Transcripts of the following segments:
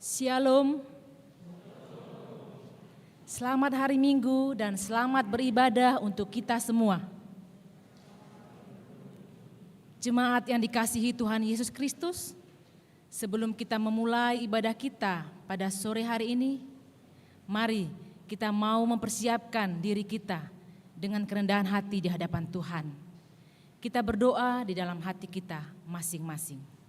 Shalom. Selamat hari Minggu dan selamat beribadah untuk kita semua. Jemaat yang dikasihi Tuhan Yesus Kristus, sebelum kita memulai ibadah kita pada sore hari ini, mari kita mau mempersiapkan diri kita dengan kerendahan hati di hadapan Tuhan. Kita berdoa di dalam hati kita masing-masing.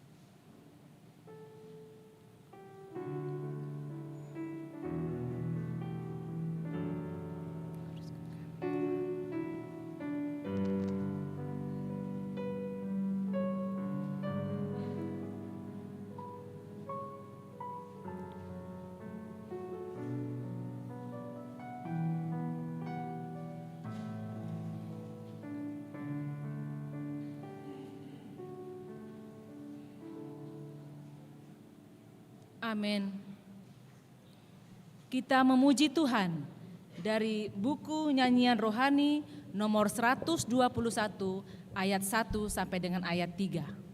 Amin. Kita memuji Tuhan dari buku nyanyian rohani nomor 121 ayat 1 sampai dengan ayat 3.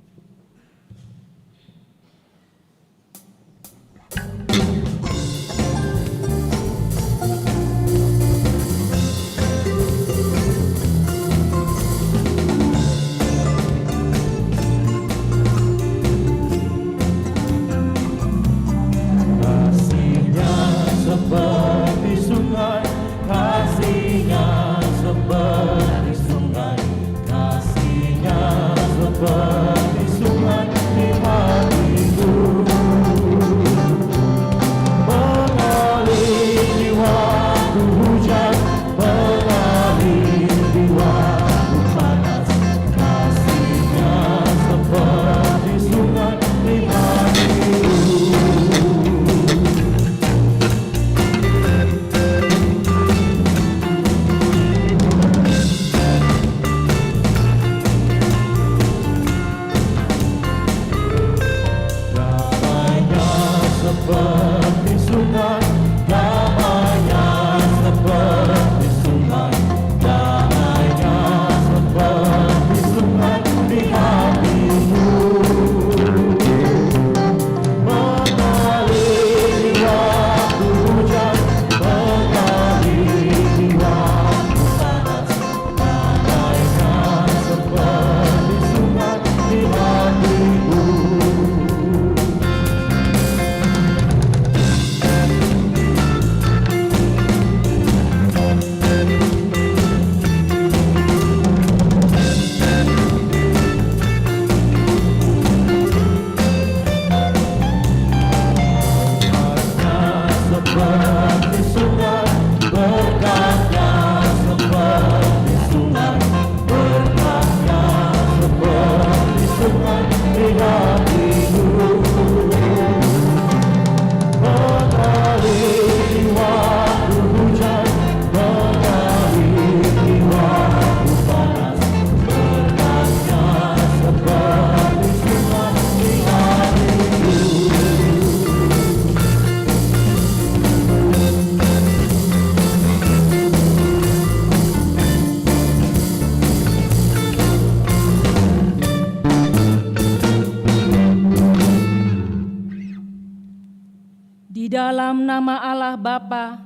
Di dalam nama Allah Bapa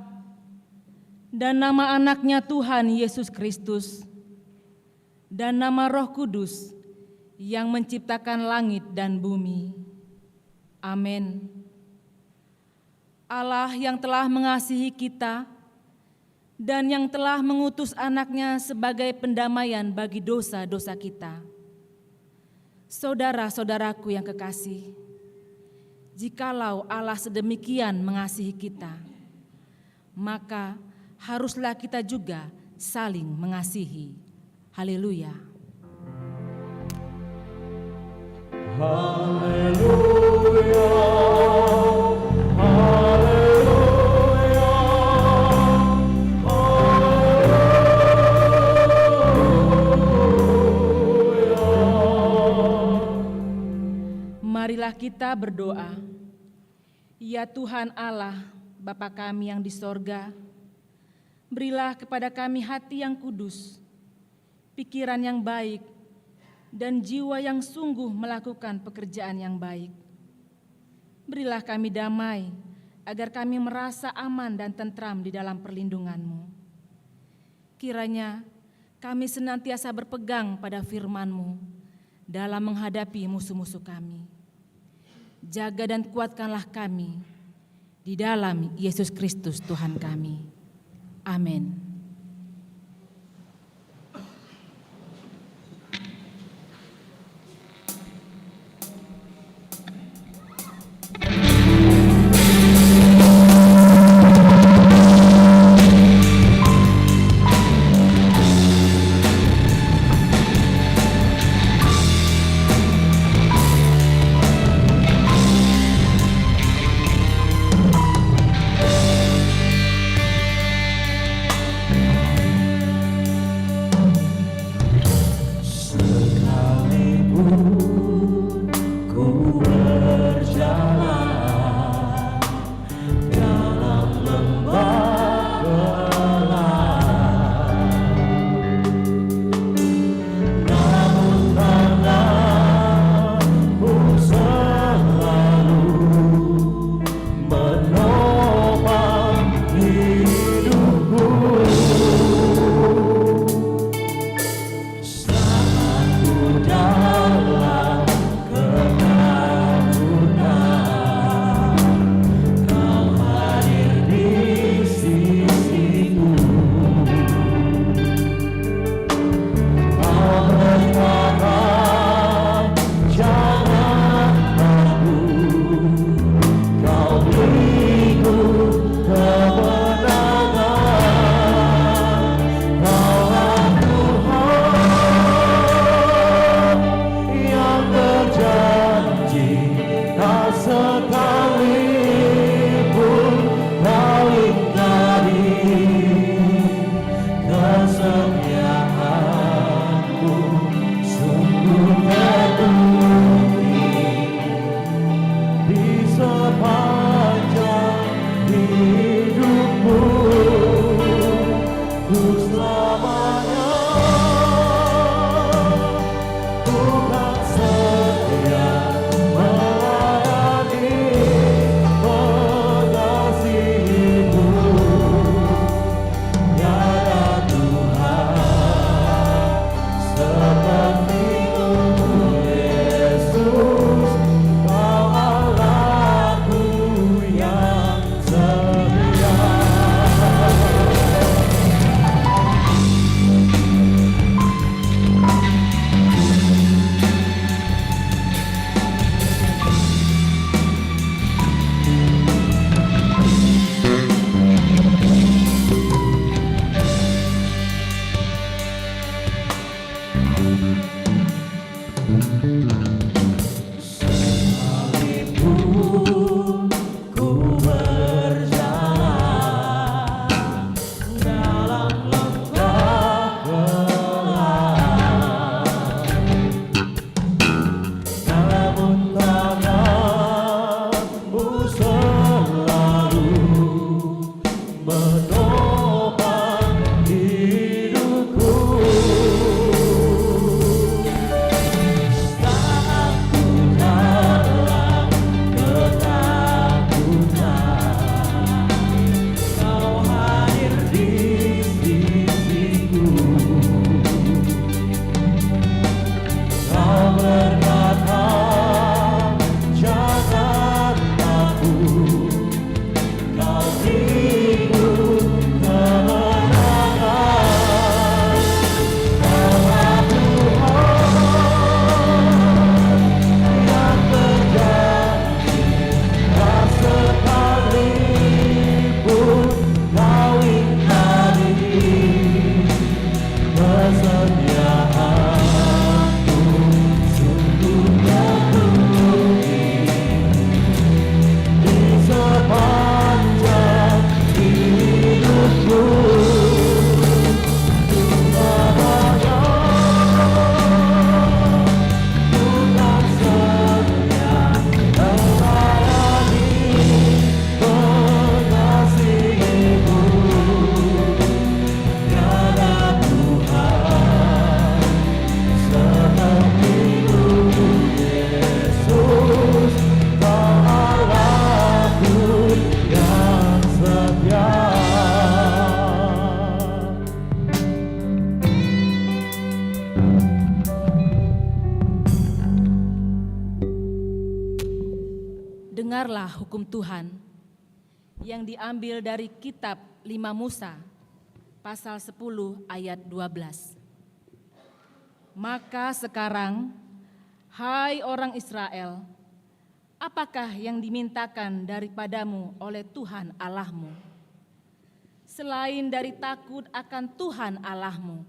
dan nama anaknya Tuhan Yesus Kristus dan nama Roh Kudus yang menciptakan langit dan bumi. Amin. Allah yang telah mengasihi kita dan yang telah mengutus anaknya sebagai pendamaian bagi dosa-dosa kita. Saudara-saudaraku yang kekasih, jikalau Allah sedemikian mengasihi kita, maka haruslah kita juga saling mengasihi. Haleluya. Haleluya. Haleluya. Haleluya. Marilah kita berdoa. Ya Tuhan Allah, Bapa kami yang di sorga, berilah kepada kami hati yang kudus, pikiran yang baik, dan jiwa yang sungguh melakukan pekerjaan yang baik. Berilah kami damai, agar kami merasa aman dan tentram di dalam perlindungan-Mu. Kiranya kami senantiasa berpegang pada firman-Mu dalam menghadapi musuh-musuh kami. Jaga dan kuatkanlah kami di dalam Yesus Kristus Tuhan kami. Amin. Dengarlah hukum Tuhan yang diambil dari kitab 5 Musa, pasal 10 ayat 12. Maka sekarang, hai orang Israel, apakah yang dimintakan daripadamu oleh Tuhan Allahmu? Selain dari takut akan Tuhan Allahmu,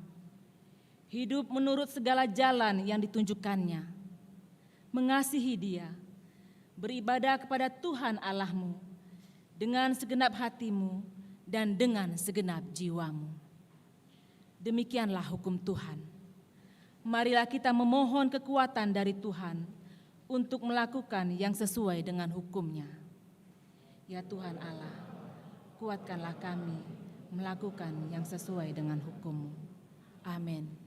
hidup menurut segala jalan yang ditunjukkannya, mengasihi Dia, beribadah kepada Tuhan Allahmu dengan segenap hatimu dan dengan segenap jiwamu. Demikianlah hukum Tuhan. Marilah kita memohon kekuatan dari Tuhan untuk melakukan yang sesuai dengan hukum-Nya. Ya Tuhan Allah, kuatkanlah kami melakukan yang sesuai dengan hukum-Mu. Amin.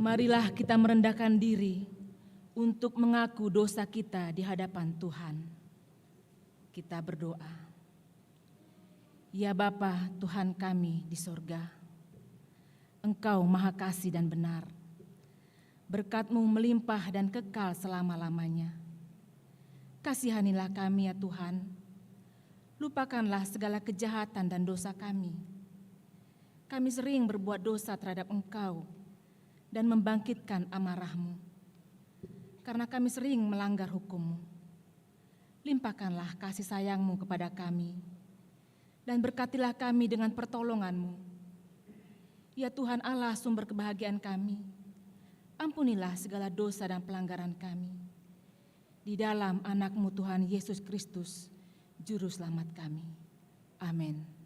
Marilah kita merendahkan diri untuk mengaku dosa kita di hadapan Tuhan. Kita berdoa. Ya Bapa Tuhan kami di sorga, Engkau Maha Kasih dan benar. Berkat-Mu melimpah dan kekal selama-lamanya. Kasihanilah kami ya Tuhan. Lupakanlah segala kejahatan dan dosa kami. Kami sering berbuat dosa terhadap Engkau dan membangkitkan amarah-Mu. Karena kami sering melanggar hukum-Mu. Limpahkanlah kasih sayang-Mu kepada kami, dan berkatilah kami dengan pertolongan-Mu. Ya Tuhan Allah sumber kebahagiaan kami, ampunilah segala dosa dan pelanggaran kami. Di dalam anak-Mu Tuhan Yesus Kristus, Juru Selamat kami. Amin.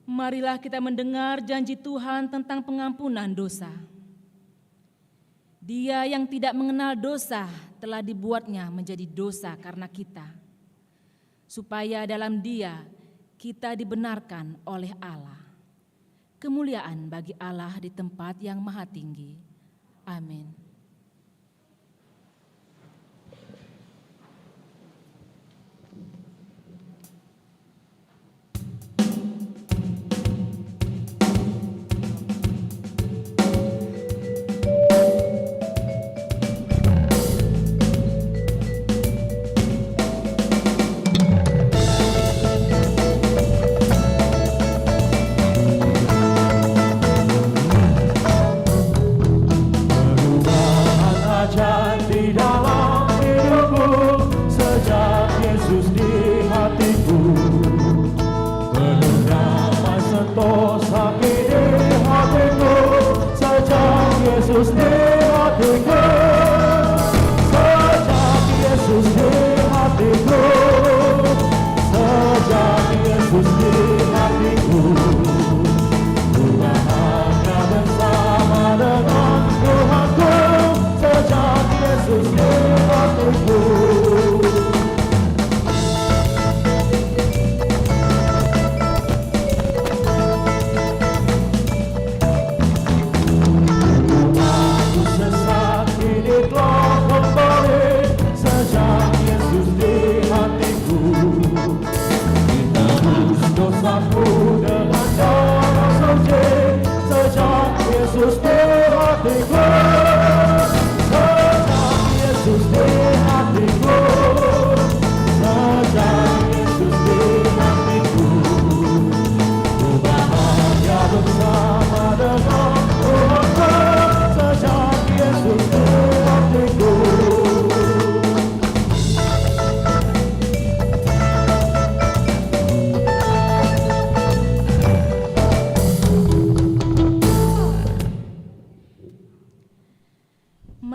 Marilah kita mendengar janji Tuhan tentang pengampunan dosa. Dia yang tidak mengenal dosa telah dibuatnya menjadi dosa karena kita, supaya dalam Dia kita dibenarkan oleh Allah. Kemuliaan bagi Allah di tempat yang maha tinggi. Amin.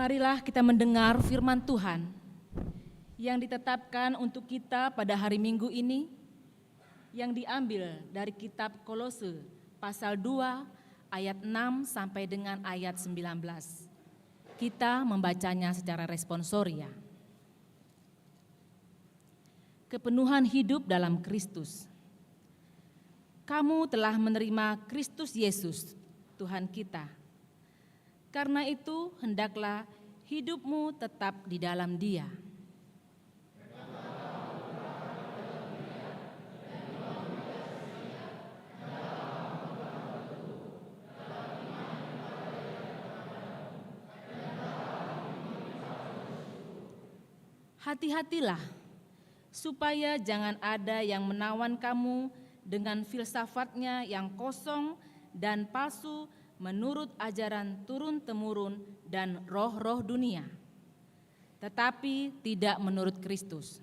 Marilah kita mendengar firman Tuhan yang ditetapkan untuk kita pada hari Minggu ini, yang diambil dari kitab Kolose pasal 2 ayat 6 sampai dengan ayat 19. Kita membacanya secara responsoria. Kepenuhan hidup dalam Kristus. Kamu telah menerima Kristus Yesus, Tuhan kita. Karena itu, hendaklah hidupmu tetap di dalam Dia. Hati-hatilah, supaya jangan ada yang menawan kamu dengan filsafatnya yang kosong dan palsu menurut ajaran turun-temurun dan roh-roh dunia, tetapi tidak menurut Kristus.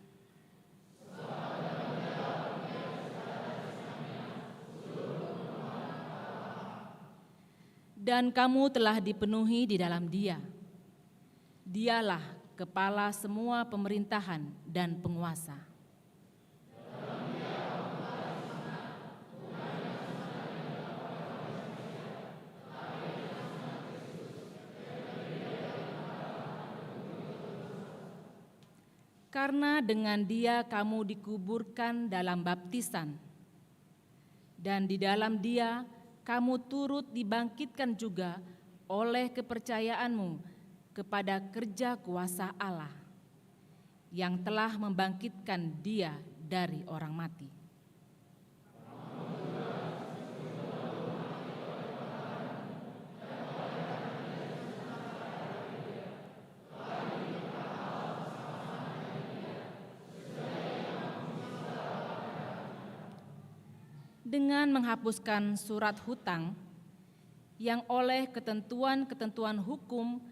Dan kamu telah dipenuhi di dalam Dia. Dialah kepala semua pemerintahan dan penguasa. Karena dengan Dia kamu dikuburkan dalam baptisan, dan di dalam Dia kamu turut dibangkitkan juga oleh kepercayaanmu kepada kerja kuasa Allah yang telah membangkitkan Dia dari orang mati. Dengan menghapuskan surat hutang yang oleh ketentuan-ketentuan hukum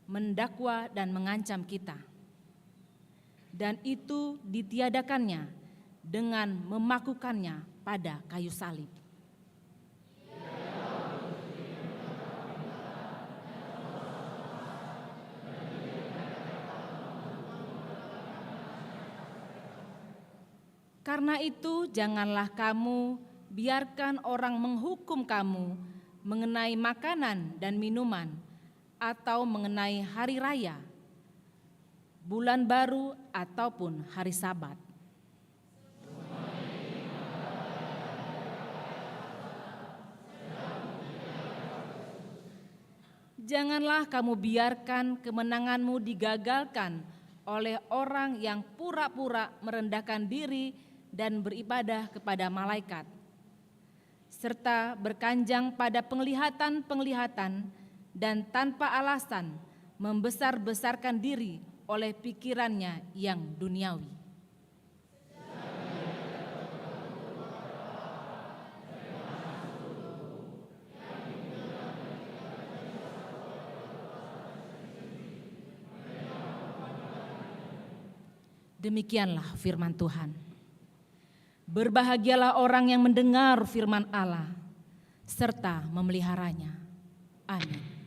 mendakwa dan mengancam kita. Dan itu ditiadakannya dengan memakukannya pada kayu salib. Karena itu janganlah kamu biarkan orang menghukum kamu mengenai makanan dan minuman, atau mengenai hari raya, bulan baru, ataupun hari Sabat. Janganlah kamu biarkan kemenanganmu digagalkan oleh orang yang pura-pura merendahkan diri dan beribadah kepada malaikat, serta berkanjang pada penglihatan-penglihatan dan tanpa alasan membesar-besarkan diri oleh pikirannya yang duniawi. Demikianlah firman Tuhan. Berbahagialah orang yang mendengar firman Allah serta memeliharanya. Amin.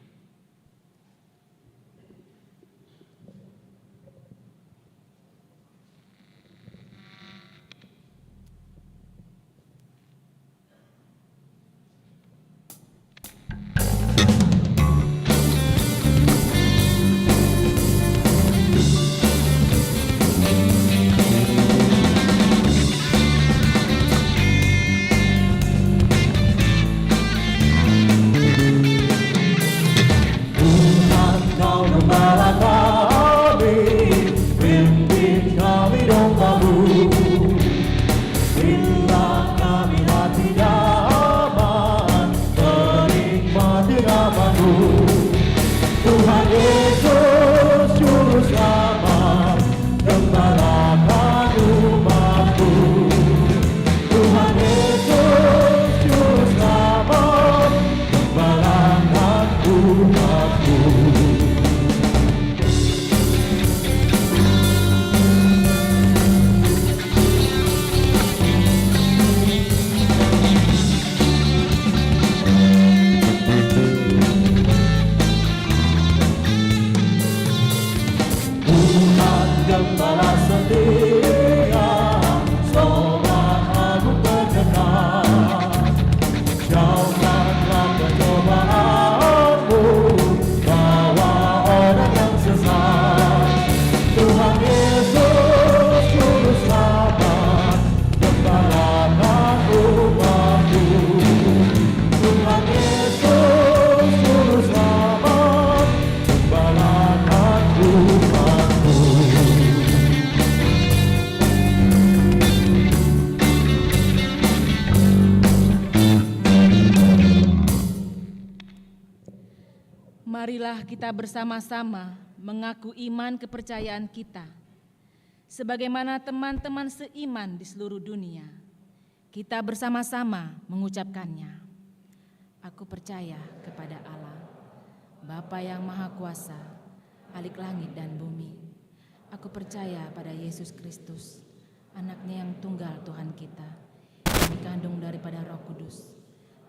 Marilah kita bersama-sama mengaku iman kepercayaan kita, sebagaimana teman-teman seiman di seluruh dunia. Kita bersama-sama mengucapkannya. Aku percaya kepada Allah, Bapa yang Maha Kuasa, Khalik langit dan bumi. Aku percaya pada Yesus Kristus, Anaknya yang tunggal Tuhan kita, yang dikandung daripada Roh Kudus,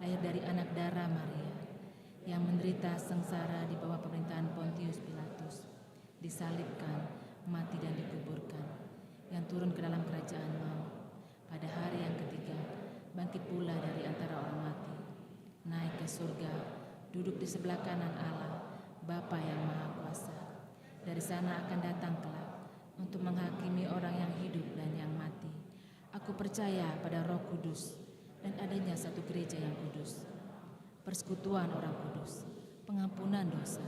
lahir dari anak darah Maria, yang menderita sengsara di bawah pemerintahan Pontius Pilatus, disalibkan, mati dan dikuburkan, yang turun ke dalam kerajaan maut, pada hari yang ketiga bangkit pula dari antara orang mati, naik ke surga, duduk di sebelah kanan Allah, Bapa yang Maha Kuasa. Dari sana akan datang kelak untuk menghakimi orang yang hidup dan yang mati. Aku percaya pada Roh Kudus dan adanya satu gereja yang kudus, persekutuan orang kudus, pengampunan dosa,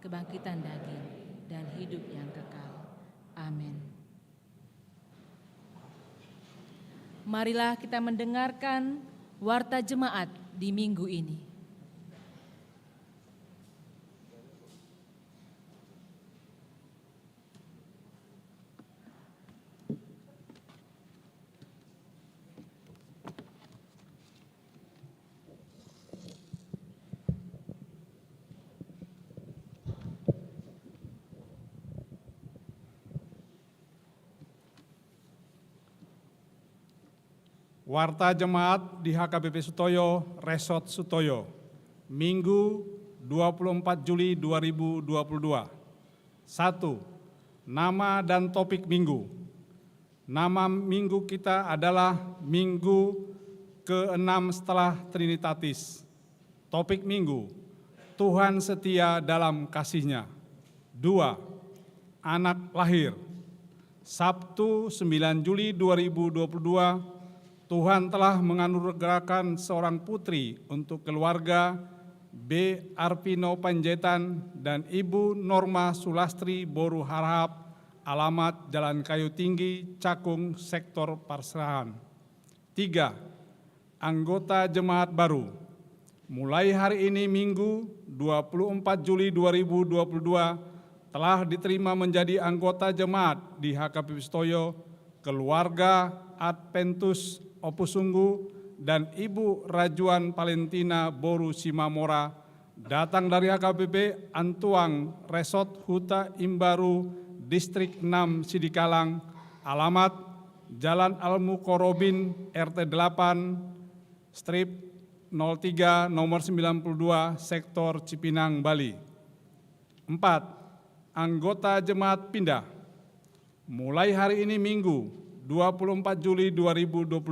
kebangkitan daging, dan hidup yang kekal. Amin. Marilah kita mendengarkan warta jemaat di minggu ini. Warta Jemaat di HKBP Sutoyo, Resort Sutoyo, Minggu 24 Juli 2022. 1. Nama dan topik minggu. Nama minggu kita adalah Minggu ke-6 setelah Trinitatis. Topik minggu, Tuhan setia dalam kasih-Nya. 2. Anak lahir. Sabtu 9 Juli 2022, Tuhan telah menganugerahkan seorang putri untuk keluarga B. Arpino Panjaitan, dan Ibu Norma Sulastri Boru Harahap, alamat Jalan Kayu Tinggi, Cakung, Sektor Perserahan. 3. Anggota jemaat baru. Mulai hari ini Minggu 24 Juli 2022 telah diterima menjadi anggota jemaat di HKBP Sutoyo keluarga Adventus Opusunggu dan Ibu Rajuan Valentina Boru Simamora datang dari HKBP Antuang Resort Huta Imbaru Distrik 6 Sidikalang, alamat Jalan Al-Mukorobin RT 8 strip 03 nomor 92 Sektor Cipinang, Bali. 4. Anggota jemaat pindah. Mulai hari ini Minggu 24 Juli 2022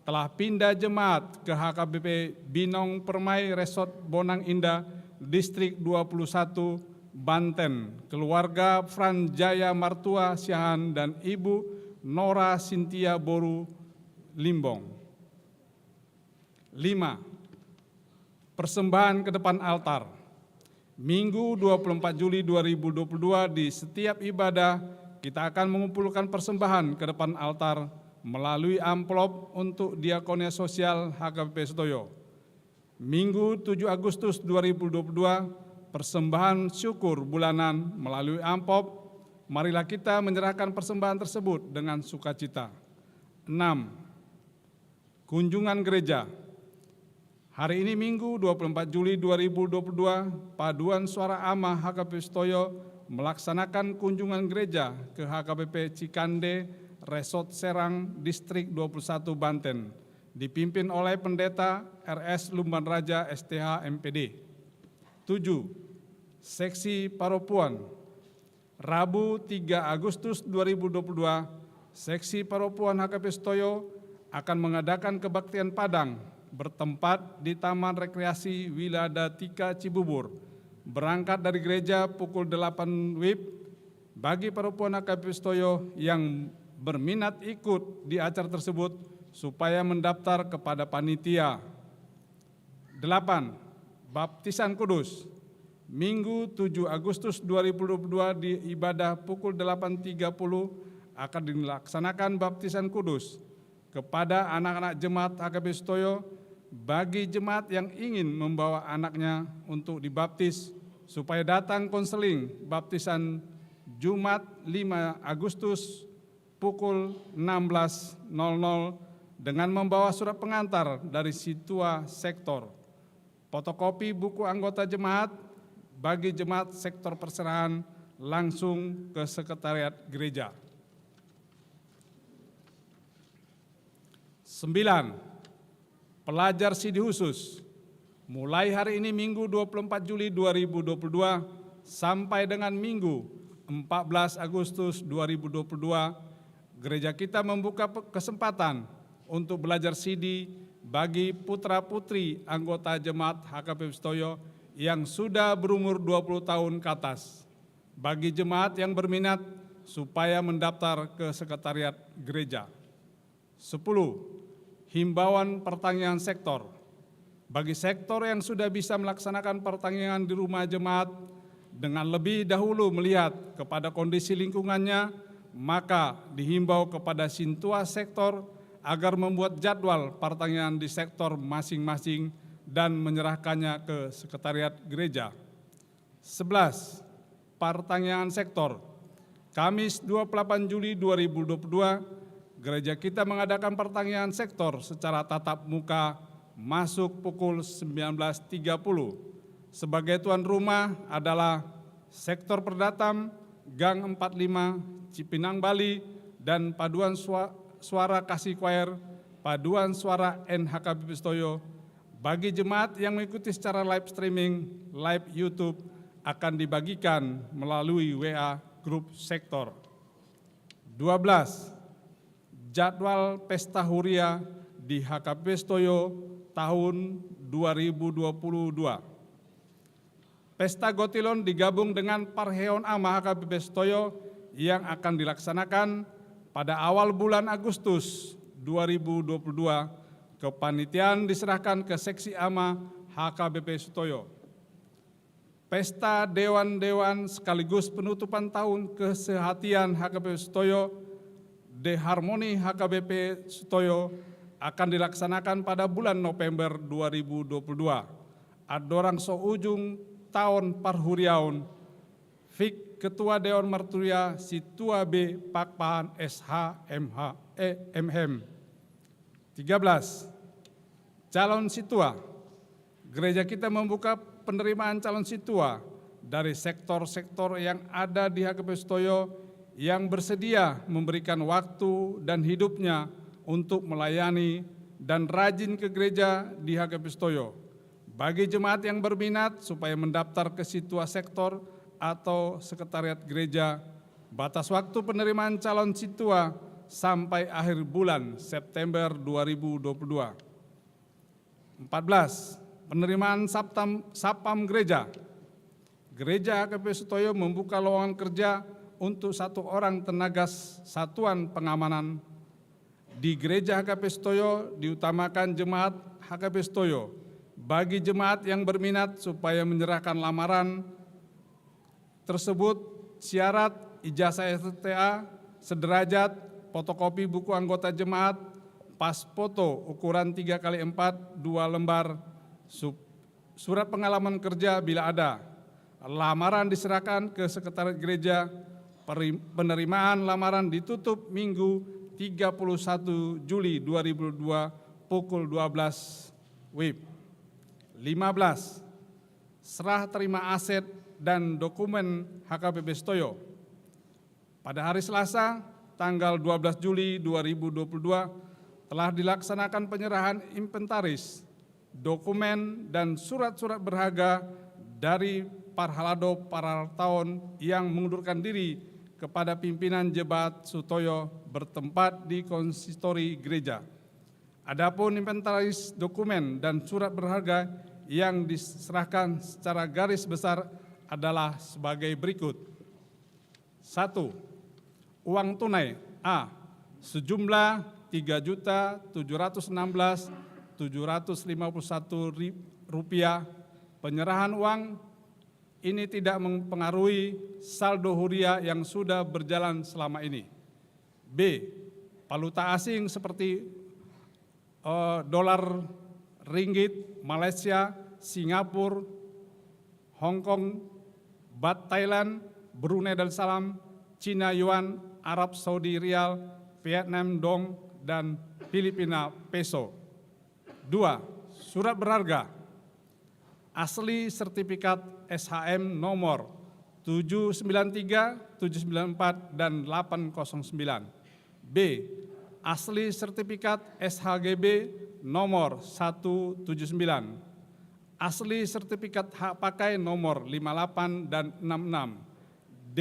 telah pindah jemaat ke HKBP Binong Permai Resort Bonang Indah, Distrik 21, Banten, keluarga Franjaya Martua Siahan dan Ibu Nora Sintia Boru Limbong. 5. Persembahan ke depan altar. Minggu 24 Juli 2022 di setiap ibadah kita akan mengumpulkan persembahan ke depan altar melalui amplop untuk diakonia sosial HKBP Sutoyo. Minggu 7 Agustus 2022, persembahan syukur bulanan melalui amplop. Marilah kita menyerahkan persembahan tersebut dengan sukacita. 6. Kunjungan gereja. Hari ini Minggu 24 Juli 2022, Paduan Suara Ama HKBP Sutoyo melaksanakan kunjungan gereja ke HKBP Cikande, Resort Serang, Distrik 21 Banten, dipimpin oleh Pendeta RS Lumban Raja STH MPD. 7. Seksi Paropuan. Rabu 3 Agustus 2022, Seksi Paropuan HKBP Sutoyo akan mengadakan kebaktian Padang bertempat di Taman Rekreasi Wiladatika Cibubur, berangkat dari gereja pukul 8 WIB. Bagi Paropuan HKBP Sutoyo yang berminat ikut di acara tersebut supaya mendaftar kepada panitia. 8. Baptisan Kudus. Minggu 7 Agustus 2022 di ibadah pukul 8.30 akan dilaksanakan baptisan kudus kepada anak-anak jemaat HKBP Sutoyo. Bagi jemaat yang ingin membawa anaknya untuk dibaptis supaya datang konseling baptisan Jumat 5 Agustus pukul 16.00 dengan membawa surat pengantar dari Situa Sektor, fotokopi buku anggota jemaat. Bagi jemaat sektor perserahan langsung ke sekretariat gereja. 9. Pelajar Sidi Khusus. Mulai hari ini Minggu 24 Juli 2022 sampai dengan Minggu 14 Agustus 2022, gereja kita membuka kesempatan untuk belajar Sidi bagi putra-putri anggota jemaat HKBP Sutoyo yang sudah berumur 20 tahun ke atas. Bagi jemaat yang berminat supaya mendaftar ke sekretariat gereja. 10. Himbauan pertanian sektor. Bagi sektor yang sudah bisa melaksanakan pertanian di rumah jemaat dengan lebih dahulu melihat kepada kondisi lingkungannya, maka dihimbau kepada Sintua Sektor agar membuat jadwal pertanian di sektor masing-masing dan menyerahkannya ke sekretariat gereja. 11. Pertanian sektor. Kamis 28 Juli 2022, gereja kita mengadakan pertanian sektor secara tatap muka masuk pukul 19.30. Sebagai tuan rumah adalah Sektor Perdatam, Gang 45, Cipinang, Bali, dan Paduan Suara Kasih Choir, Paduan Suara NHKBP Sutoyo. Bagi jemaat yang mengikuti secara live streaming, live YouTube akan dibagikan melalui WA grup sektor. 12. Jadwal Pesta Huria di HKBP Sutoyo tahun 2022. Pesta Gotilon digabung dengan Parheon Ama HKBP Sutoyo yang akan dilaksanakan pada awal bulan Agustus 2022. Kepanitiaan diserahkan ke Seksi Ama HKBP Sutoyo. Pesta Dewan-Dewan sekaligus penutupan tahun kesehatian HKBP Sutoyo, De Harmoni HKBP Sutoyo akan dilaksanakan pada bulan November 2022. Adorang so ujung tahun parhuriaun, Fik Ketua Dewan Marturia Situa B Pakpahan SH MH 13. Calon Situa. Gereja kita membuka penerimaan calon Situa dari sektor-sektor yang ada di HKBP Sutoyo yang bersedia memberikan waktu dan hidupnya untuk melayani dan rajin ke gereja di HKBP Sutoyo. Bagi jemaat yang berminat supaya mendaftar ke Situa sektor atau sekretariat gereja, batas waktu penerimaan calon Situa sampai akhir bulan September 2022. 14. Penerimaan Sapam Gereja. Gereja HKBP Sutoyo membuka lowongan kerja untuk 1 orang tenaga satuan pengamanan. Di Gereja HKBP Sutoyo diutamakan jemaat HKBP Sutoyo. Bagi jemaat yang berminat supaya menyerahkan lamaran tersebut, syarat ijazah STA sederajat, fotokopi buku anggota jemaat, pas foto ukuran 3x4 2 lembar, surat pengalaman kerja bila ada. Lamaran diserahkan ke sekretariat gereja. Penerimaan lamaran ditutup Minggu 31 Juli 2022 pukul 12 WIB. 15. Serah terima aset dan dokumen HKBP Sutoyo. Pada hari Selasa, tanggal 12 Juli 2022, telah dilaksanakan penyerahan inventaris, dokumen, dan surat-surat berharga dari Parhalado Parartaon yang mengundurkan diri kepada pimpinan Jemaat Sutoyo bertempat di konsistori gereja. Adapun inventaris dokumen dan surat berharga yang diserahkan secara garis besar adalah sebagai berikut. 1. Uang tunai A. Sejumlah Rp3.716.751. Penyerahan uang ini tidak mempengaruhi saldo huria yang sudah berjalan selama ini. B. Valuta asing seperti dolar, ringgit, Malaysia, Singapura, Hong Kong, Baht Thailand, Brunei Darussalam, Cina Yuan, Arab Saudi Rial, Vietnam Dong, dan Filipina Peso. 2. Surat berharga. Asli sertifikat SHM nomor 793, 794, dan 809. B. Asli sertifikat SHGB nomor 179. Asli sertifikat hak pakai nomor 58 dan 66. D.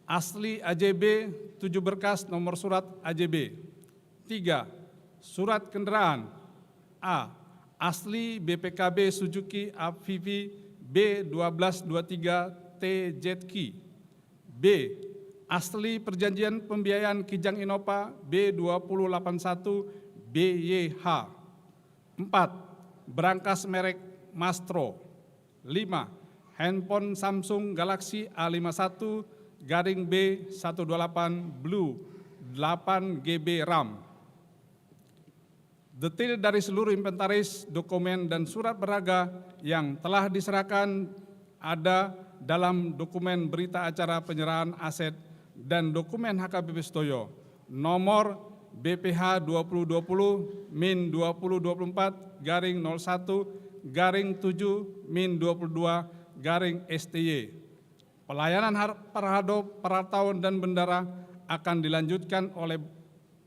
Asli AJB 7 berkas nomor surat AJB. 3. Surat kendaraan. A. Asli BPKB Suzuki Avivi B1223 TZK. B. Asli perjanjian pembiayaan Kijang Innova B2081 BYH. 4. Berangkas merek Mastro. 5. Handphone Samsung Galaxy A51 B128 Blue 8 GB RAM. Detail dari seluruh inventaris, dokumen, dan surat berharga yang telah diserahkan ada dalam dokumen berita acara penyerahan aset dan dokumen HKBP Sutoyo nomor BPH 2020 min 2024 garing 01 garing 7 min 22 garing STY. Pelayanan Parhalado Parartaon dan Bendara akan dilanjutkan oleh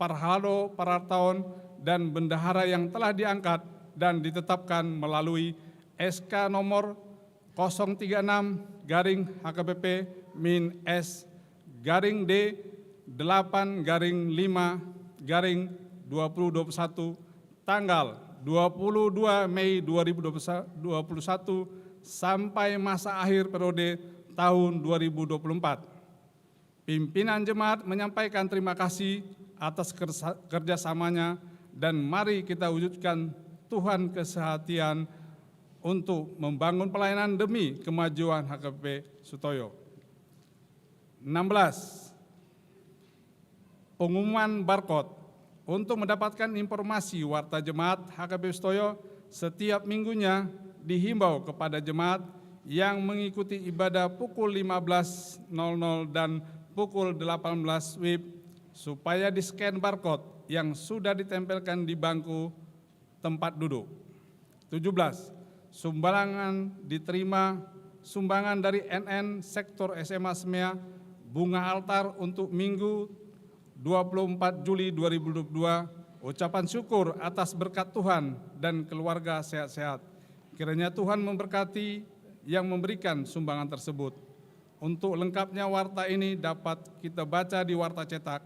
Parhalado Parartaon dan bendahara yang telah diangkat dan ditetapkan melalui SK nomor 036 garing HKBP min S garing D 8 garing 5 garing 2021 tanggal 22 Mei 2021 sampai masa akhir periode tahun 2024. Pimpinan jemaat menyampaikan terima kasih atas kerjasamanya dan mari kita wujudkan Tuhan kesehatian untuk membangun pelayanan demi kemajuan HKBP Sutoyo. 16. Pengumuman barcode. Untuk mendapatkan informasi warta jemaat HKBP Sutoyo setiap minggunya dihimbau kepada jemaat yang mengikuti ibadah pukul 15.00 dan pukul 18 WIB supaya di-scan barcode yang sudah ditempelkan di bangku tempat duduk. 17. Sumbangan diterima sumbangan dari NN Sektor SMA Semea bunga altar untuk Minggu 24 Juli 2022, ucapan syukur atas berkat Tuhan dan keluarga sehat-sehat. Kiranya Tuhan memberkati yang memberikan sumbangan tersebut. Untuk lengkapnya warta ini dapat kita baca di warta cetak.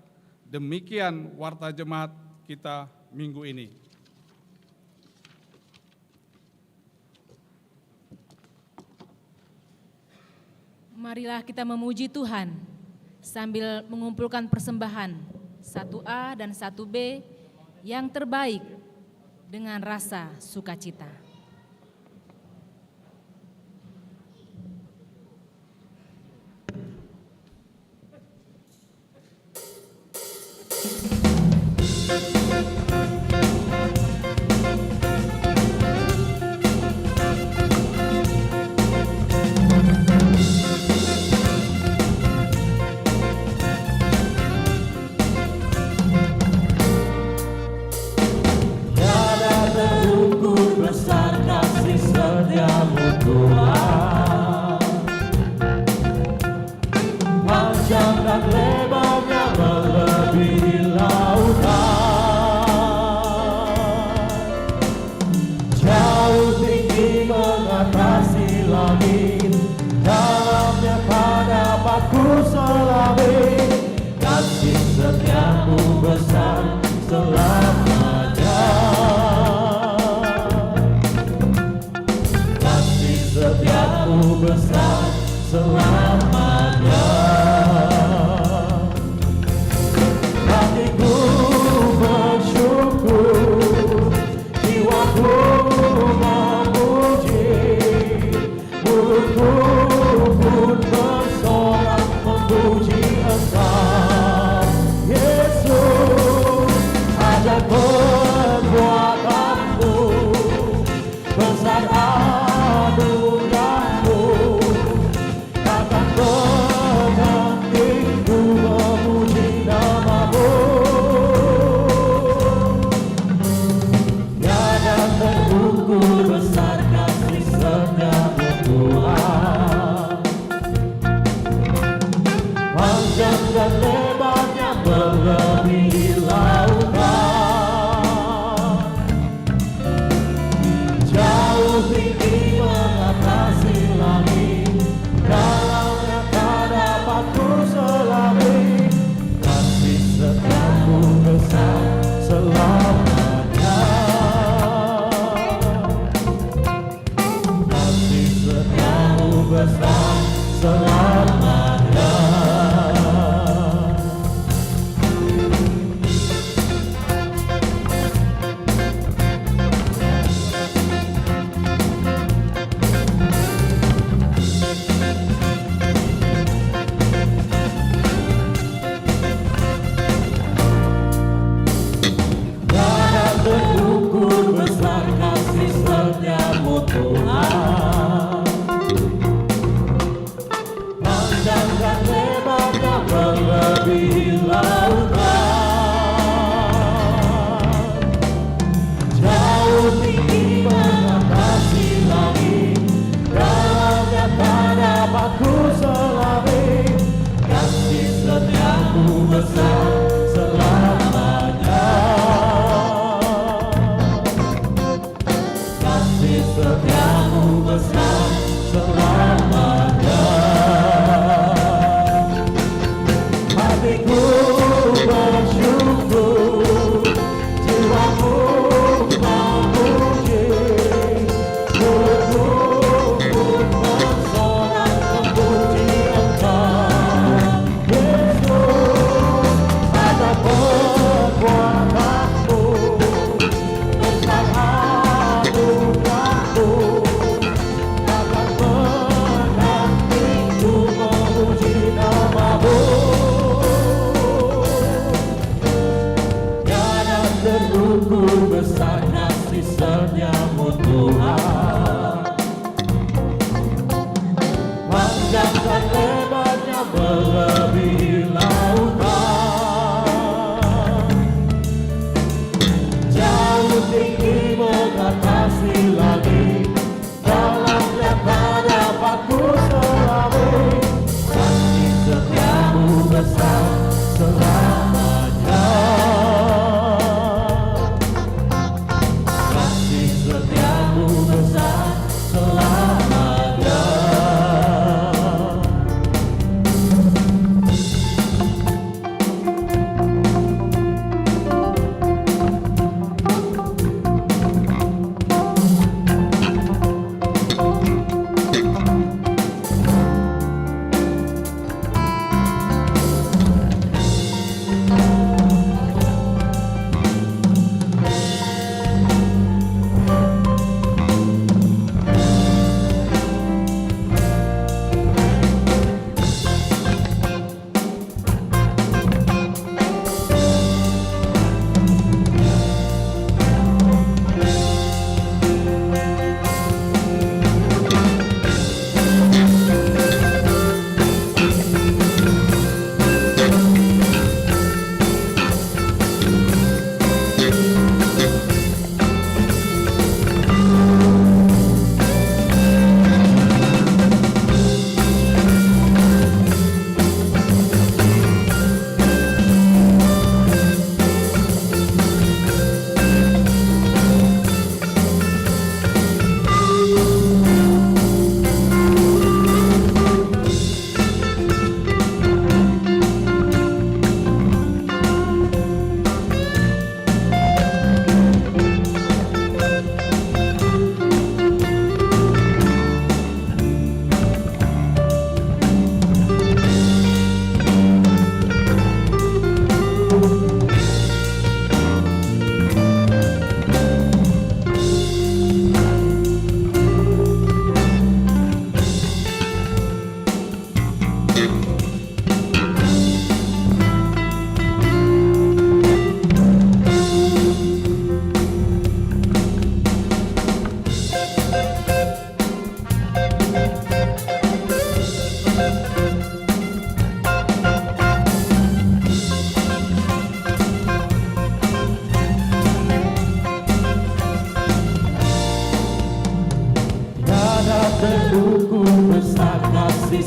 Demikian warta jemaat kita minggu ini. Marilah kita memuji Tuhan sambil mengumpulkan persembahan 1A dan 1B yang terbaik dengan rasa sukacita. Setiamu besar selamanya.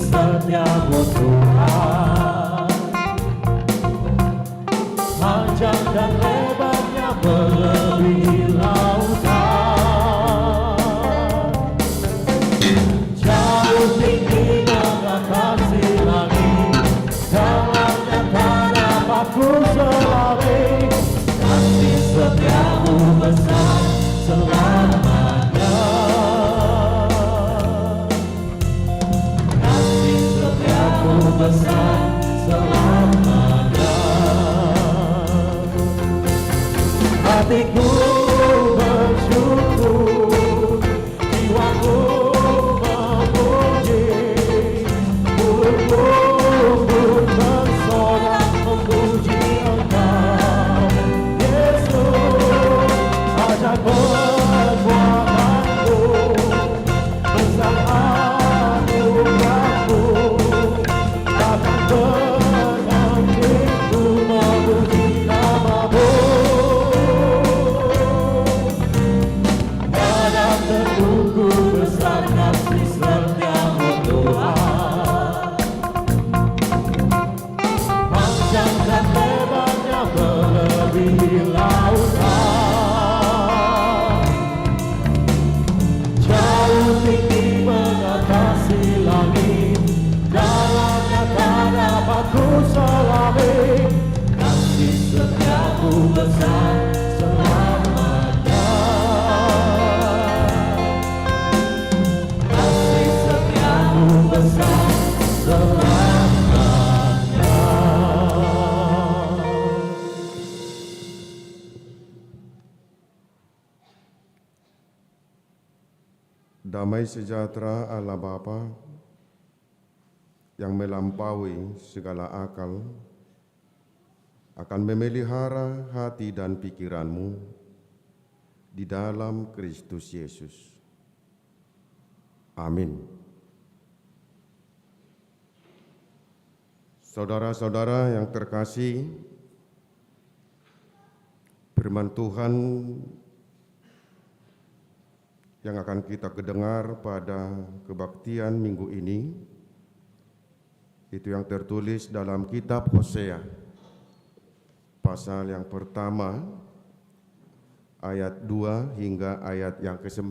setiamu Tuhan. Panjang dan lebarnya melebihi lautan, jauh tinggi mengatasi langit, dalamnya tak dapat ku selami. Kasih setiamu besar selamanya. Kasih setiamu besar selamanya. Hatiku bersyukur, jiwaku memuji, mulutku pun bersorak memuji Engkau. Yesus, ajak perbuatanku, besar anugerahmu, takkan berhentiku memuji nama-Mu. Pada terunggu besar kasih setiamu Tuhan. Panjang dan lebarnya melebihi lautan, jauh tinggi mengatasi langit, dalamnya tak dapat ku selami. Kasih setiamu besar selamanya. Kasih setiamu besar selamanya. Damai sejahtera Allah Bapa yang melampaui segala akal akan memelihara hati dan pikiranmu di dalam Kristus Yesus. Amin. Saudara-saudara yang terkasih, firman Tuhan yang akan kita kedengar pada kebaktian minggu ini, itu yang tertulis dalam kitab Hosea, pasal yang pertama, ayat 2 hingga ayat yang ke-9.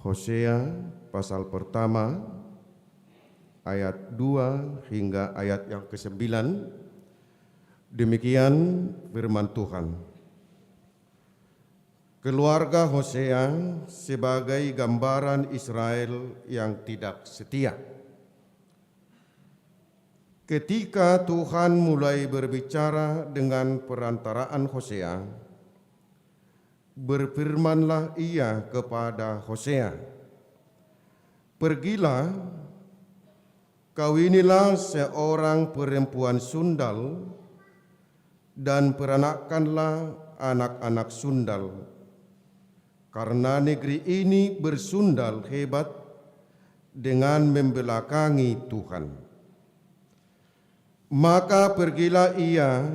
Hosea pasal pertama, ayat 2 hingga ayat yang ke-9, demikian firman Tuhan. Keluarga Hosea sebagai gambaran Israel yang tidak setia. Ketika Tuhan mulai berbicara dengan perantaraan Hosea, berfirmanlah Ia kepada Hosea, "Pergilah, kawinilah seorang perempuan sundal dan peranakkanlah anak-anak sundal. Karena negeri ini bersundal hebat dengan membelakangi Tuhan. Maka pergilah ia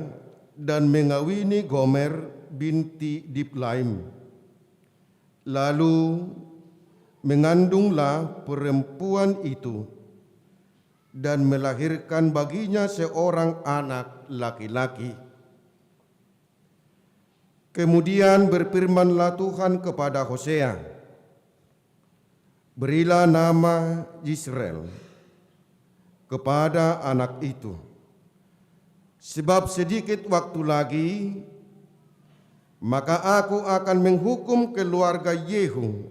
dan mengawini Gomer binti Diblaim. Lalu mengandunglah perempuan itu dan melahirkan baginya seorang anak laki-laki. Kemudian berfirmanlah Tuhan kepada Hosea, berilah nama Yisrael kepada anak itu, sebab sedikit waktu lagi, maka aku akan menghukum keluarga Yehu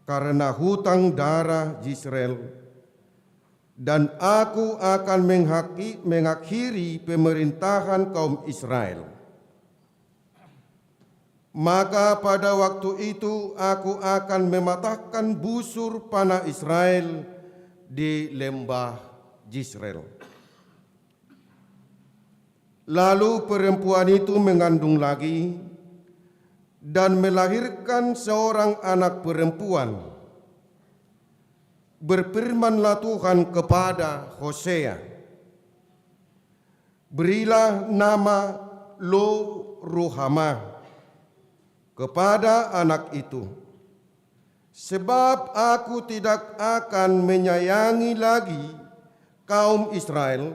karena hutang darah Yisrael, dan aku akan mengakhiri pemerintahan kaum Israel. Maka pada waktu itu aku akan mematahkan busur panah Israel di lembah Yisrael." Lalu perempuan itu mengandung lagi dan melahirkan seorang anak perempuan. Berfirmanlah Tuhan kepada Hosea, berilah nama Lo Ruhamah kepada anak itu, Sebab aku tidak akan menyayangi lagi kaum Israel,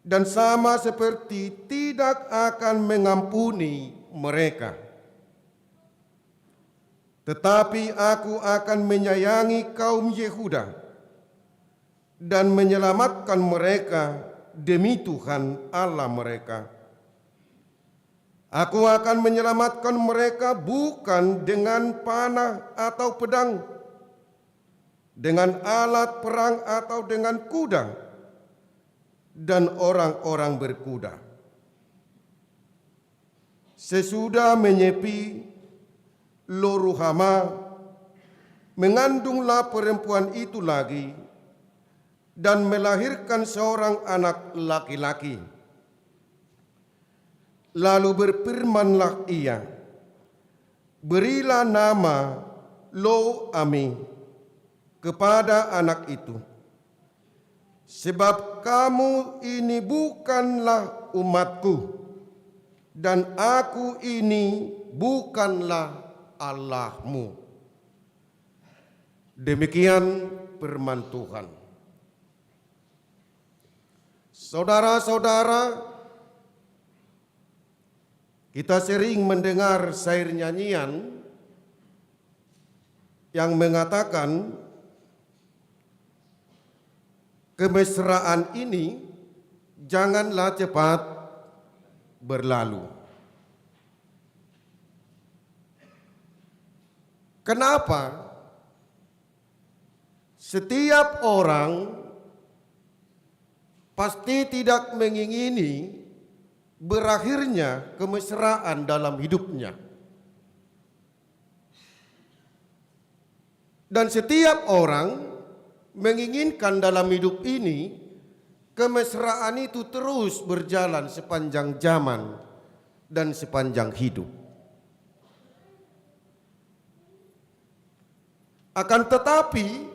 dan sama seperti tidak akan mengampuni mereka. Tetapi aku akan menyayangi kaum Yehuda dan menyelamatkan mereka demi Tuhan Allah mereka. Aku akan menyelamatkan mereka bukan dengan panah atau pedang, dengan alat perang atau dengan kuda dan orang-orang berkuda. Sesudah menyepi Lo-ruhama, mengandunglah perempuan itu lagi dan melahirkan seorang anak laki-laki. Lalu berfirmanlah ia, berilah nama Lo-ami kepada anak itu, sebab kamu ini bukanlah umatku, dan aku ini bukanlah Allahmu. Demikian firman Tuhan. Saudara-saudara, kita sering mendengar syair nyanyian yang mengatakan kemesraan ini janganlah cepat berlalu. Kenapa? Setiap orang pasti tidak mengingini berakhirnya kemesraan dalam hidupnya. Dan setiap orang menginginkan dalam hidup ini kemesraan itu terus berjalan sepanjang zaman dan sepanjang hidup. Akan tetapi,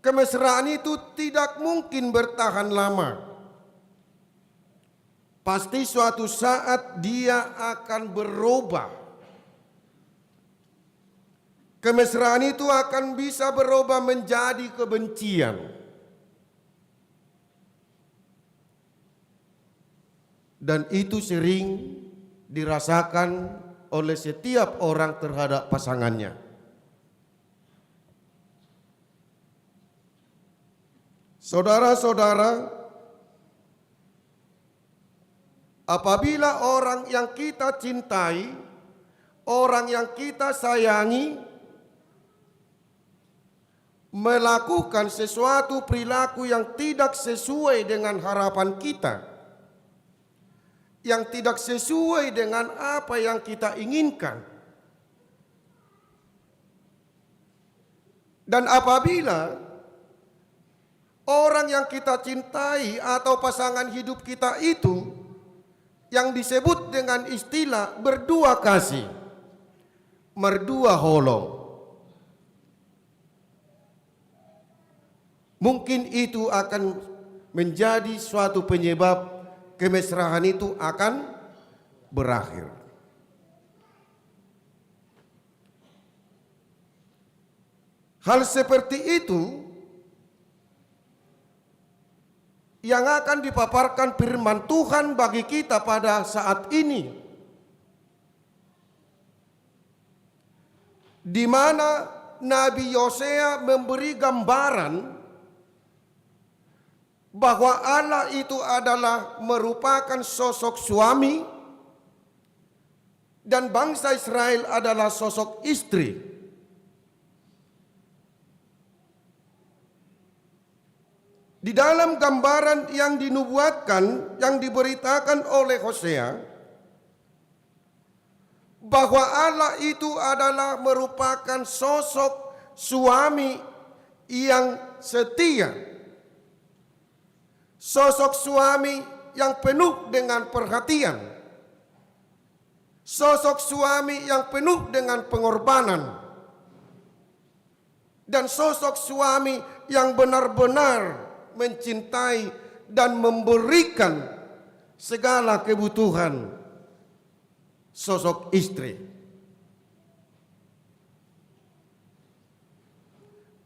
kemesraan itu tidak mungkin bertahan lama. Pasti suatu saat dia akan berubah. Kemesraan itu akan bisa berubah menjadi kebencian. Dan itu sering dirasakan oleh setiap orang terhadap pasangannya. Saudara-saudara, apabila orang yang kita cintai, orang yang kita sayangi, melakukan sesuatu perilaku yang tidak sesuai dengan harapan kita, yang tidak sesuai dengan apa yang kita inginkan, dan apabila orang yang kita cintai atau pasangan hidup kita itu yang disebut dengan istilah berdua kasih, merdua holong, mungkin itu akan menjadi suatu penyebab kemesraan itu akan berakhir. Hal seperti itu yang akan dipaparkan firman Tuhan bagi kita pada saat ini, di mana Nabi Yosea memberi gambaran bahwa Allah itu adalah merupakan sosok suami dan bangsa Israel adalah sosok istri. Di dalam gambaran yang dinubuatkan, yang diberitakan oleh Hosea, bahwa Allah itu adalah merupakan sosok suami yang setia, sosok suami yang penuh dengan perhatian, sosok suami yang penuh dengan pengorbanan, dan sosok suami yang benar-benar mencintai dan memberikan segala kebutuhan sosok istri.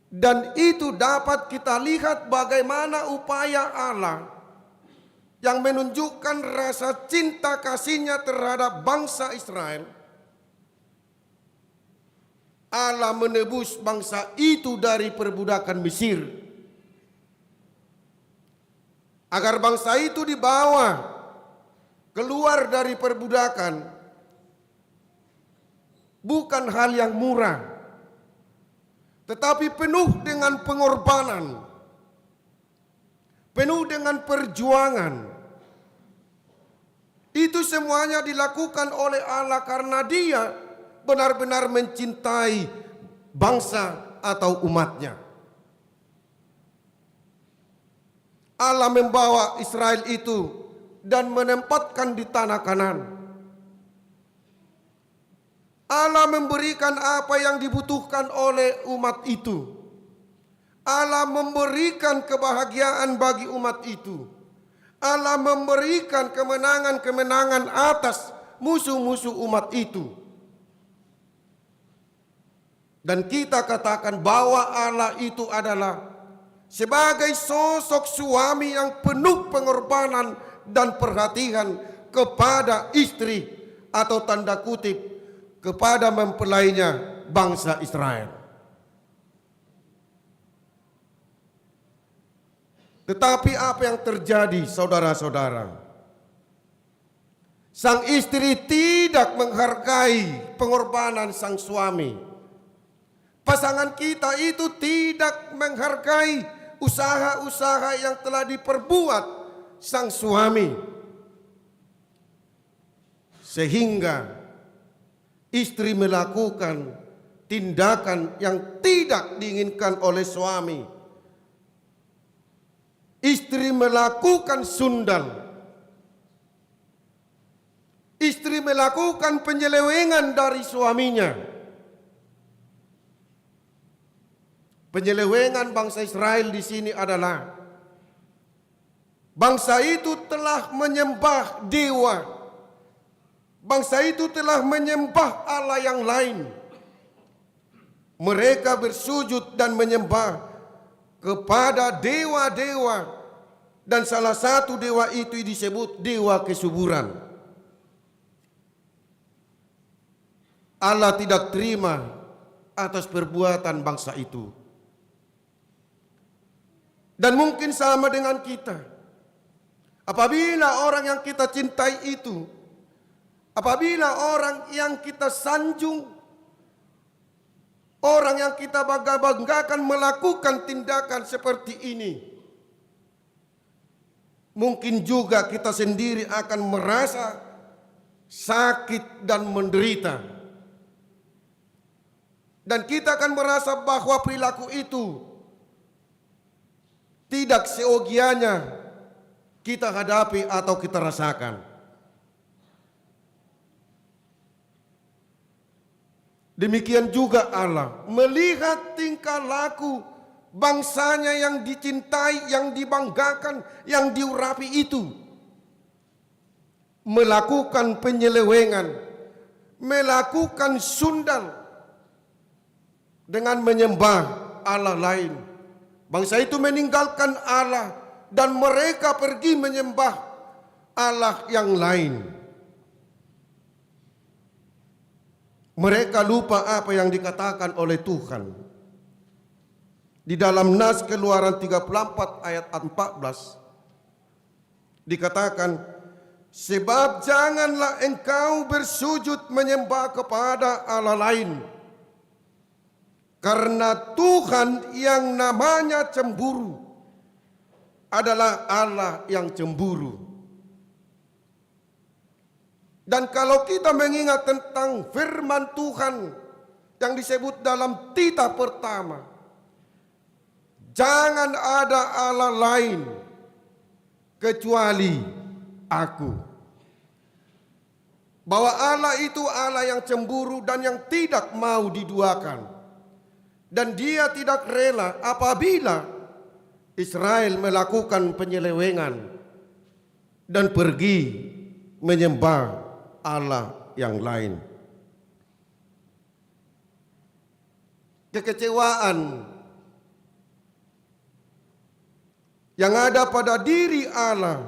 Dan itu dapat kita lihat bagaimana upaya Allah yang menunjukkan rasa cinta kasih-Nya terhadap bangsa Israel. Allah menebus bangsa itu dari perbudakan Mesir, agar bangsa itu dibawa keluar dari perbudakan. Bukan hal yang murah, tetapi penuh dengan pengorbanan, penuh dengan perjuangan. Itu semuanya dilakukan oleh Allah karena Dia benar-benar mencintai bangsa atau umat-Nya. Allah membawa Israel itu dan menempatkan di tanah Kanaan. Allah memberikan apa yang dibutuhkan oleh umat itu. Allah memberikan kebahagiaan bagi umat itu. Allah memberikan kemenangan-kemenangan atas musuh-musuh umat itu. Dan kita katakan bahwa Allah itu adalah sebagai sosok suami yang penuh pengorbanan dan perhatian kepada istri, atau tanda kutip kepada mempelainya bangsa Israel. Tetapi apa yang terjadi, saudara-saudara? Sang istri tidak menghargai pengorbanan sang suami. Pasangan kita itu tidak menghargai usaha-usaha yang telah diperbuat sang suami. Sehingga istri melakukan tindakan yang tidak diinginkan oleh suami. Istri melakukan sundal. Istri melakukan penyelewengan dari suaminya. Penyelewengan bangsa Israel di sini adalah bangsa itu telah menyembah dewa. Bangsa itu telah menyembah Allah yang lain. Mereka bersujud dan menyembah kepada dewa-dewa, dan salah satu dewa itu disebut dewa kesuburan. Allah tidak terima atas perbuatan bangsa itu. Dan mungkin sama dengan kita. Apabila orang yang kita cintai itu, apabila orang yang kita sanjung, orang yang kita bangga-banggakan melakukan tindakan seperti ini, mungkin juga kita sendiri akan merasa sakit dan menderita. Dan kita akan merasa bahwa perilaku itu tidak seyogianya kita hadapi atau kita rasakan. Demikian juga Allah melihat tingkah laku bangsanya yang dicintai, yang dibanggakan, yang diurapi itu melakukan penyelewengan, melakukan sundal dengan menyembah Allah lain. Bangsa itu meninggalkan Allah dan mereka pergi menyembah Allah yang lain. Mereka lupa apa yang dikatakan oleh Tuhan. Di dalam nas Keluaran 34 ayat 14 dikatakan, sebab janganlah engkau bersujud menyembah kepada Allah lain, karena Tuhan yang namanya cemburu adalah Allah yang cemburu. Dan kalau kita mengingat tentang firman Tuhan yang disebut dalam titah pertama, jangan ada Allah lain kecuali aku. Bahwa Allah itu Allah yang cemburu dan yang tidak mau diduakan. Dan Dia tidak rela apabila Israel melakukan penyelewengan dan pergi menyembah Allah yang lain. Kekecewaan yang ada pada diri Allah,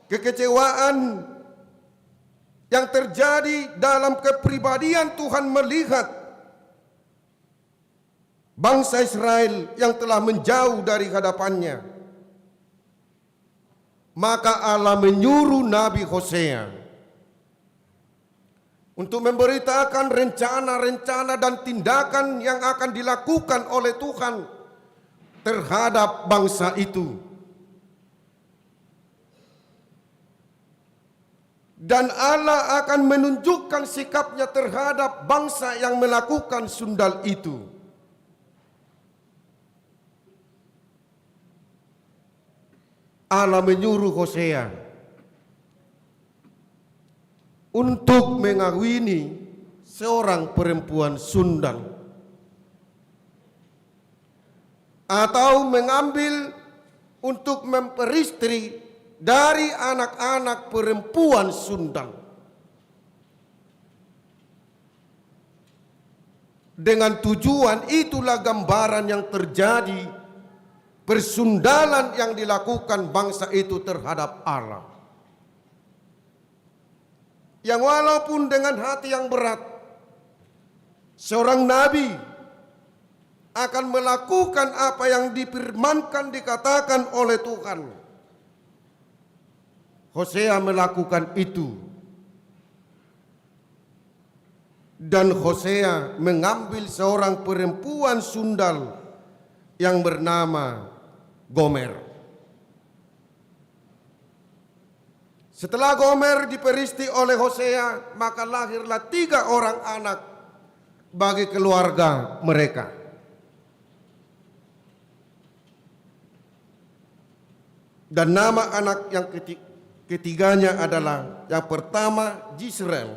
kekecewaan yang terjadi dalam kepribadian Tuhan melihat bangsa Israel yang telah menjauh dari hadapannya. Maka Allah menyuruh Nabi Hosea untuk memberitakan rencana-rencana dan tindakan yang akan dilakukan oleh Tuhan terhadap bangsa itu. Dan Allah akan menunjukkan sikapnya terhadap bangsa yang melakukan sundal itu. Allah menyuruh Hosea untuk mengawini seorang perempuan sundal atau mengambil untuk memperistri dari anak-anak perempuan sundal. Dengan tujuan itulah gambaran yang terjadi persundalan yang dilakukan bangsa itu terhadap Allah. Yang walaupun dengan hati yang berat, seorang nabi akan melakukan apa yang difirmankan dikatakan oleh Tuhan. Hosea melakukan itu. Dan Hosea mengambil seorang perempuan sundal yang bernama Gomer. Setelah Gomer diperisti oleh Hosea, maka lahirlah 3 orang anak bagi keluarga mereka. Dan nama anak yang ketiganya adalah, yang pertama Jisrael,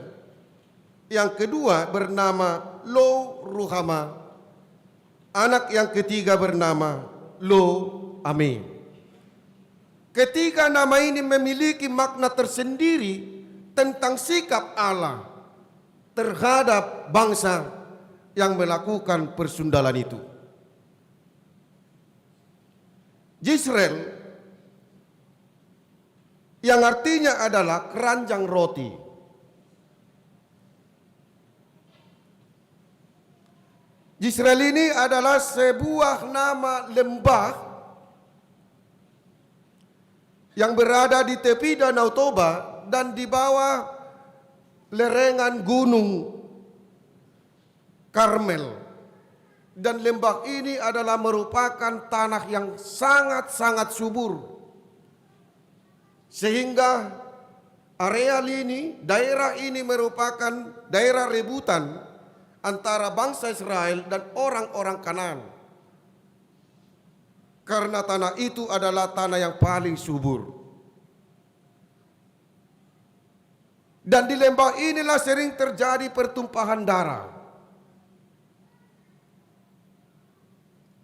yang kedua bernama Lo Ruhama, anak yang ketiga bernama Lo Ame. Ketiga nama ini memiliki makna tersendiri tentang sikap Allah terhadap bangsa yang melakukan persundalan itu. Jisrael yang artinya adalah keranjang roti. Jisrael ini adalah sebuah nama lembah yang berada di tepi Danau Toba dan di bawah lereng gunung Karmel. Dan lembah ini adalah merupakan tanah yang sangat-sangat subur. Sehingga areal ini, daerah ini merupakan daerah rebutan antara bangsa Israel dan orang-orang Kanaan. Karena tanah itu adalah tanah yang paling subur. Dan di lembah inilah sering terjadi pertumpahan darah.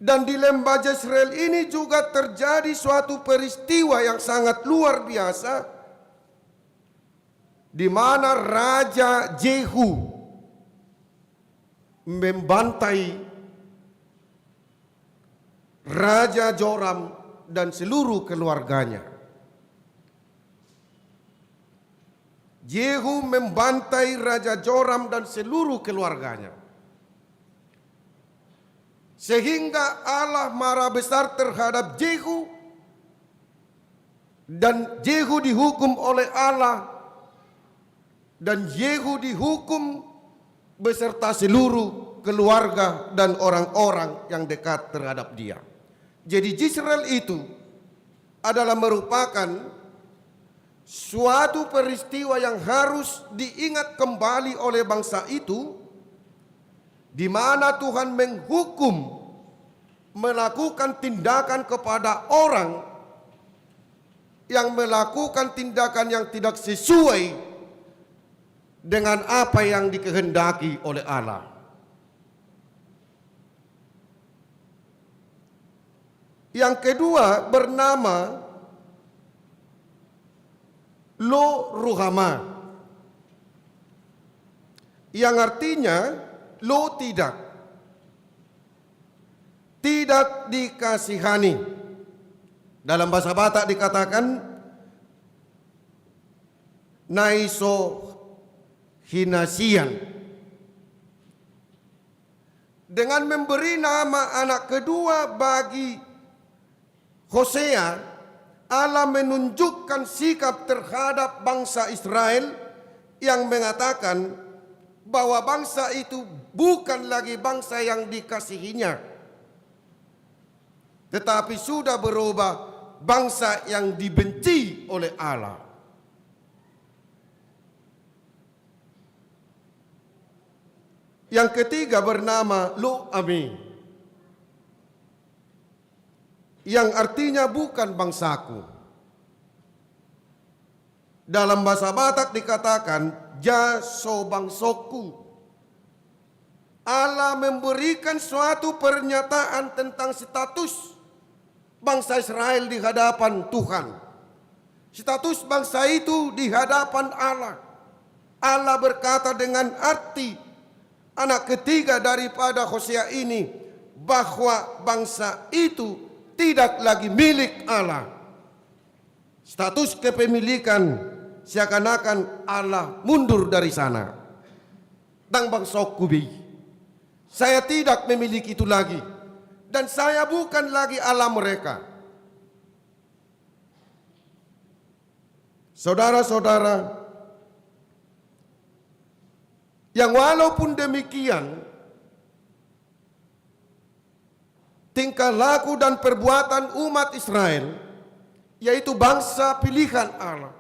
Dan di lembah Jezreel ini juga terjadi suatu peristiwa yang sangat luar biasa, di mana Raja Jehu membantai Raja Joram dan seluruh keluarganya. Jehu membantai Raja Joram dan seluruh keluarganya. Sehingga Allah marah besar terhadap Jehu, dan Jehu dihukum oleh Allah, dan Jehu dihukum beserta seluruh keluarga dan orang-orang yang dekat terhadap dia. Jadi Jezreel itu adalah merupakan suatu peristiwa yang harus diingat kembali oleh bangsa itu, di mana Tuhan menghukum melakukan tindakan kepada orang yang melakukan tindakan yang tidak sesuai dengan apa yang dikehendaki oleh Allah. Yang kedua bernama Lo Ruhama, yang artinya Lo tidak tidak dikasihani. Dalam bahasa Batak dikatakan naiso hinasian. Dengan memberi nama anak kedua bagi Hosea, Allah menunjukkan sikap terhadap bangsa Israel yang mengatakan bahwa bangsa itu bukan lagi bangsa yang dikasihinya, tetapi sudah berubah bangsa yang dibenci oleh Allah. Yang ketiga bernama Lo-Ami, yang artinya bukan bangsaku. Dalam bahasa Batak dikatakan jaso bangsoku. Allah memberikan suatu pernyataan tentang status bangsa Israel di hadapan Tuhan. Status bangsa itu di hadapan Allah. Allah berkata dengan arti anak ketiga daripada Hosea ini bahwa bangsa itu tidak lagi milik Allah. Status kepemilikan seakan-akan Allah mundur dari sana. Tang bangsa kubi, saya tidak memiliki itu lagi, dan saya bukan lagi Allah mereka. Saudara-saudara, yang walaupun demikian, tingkah laku dan perbuatan umat Israel, yaitu bangsa pilihan Allah,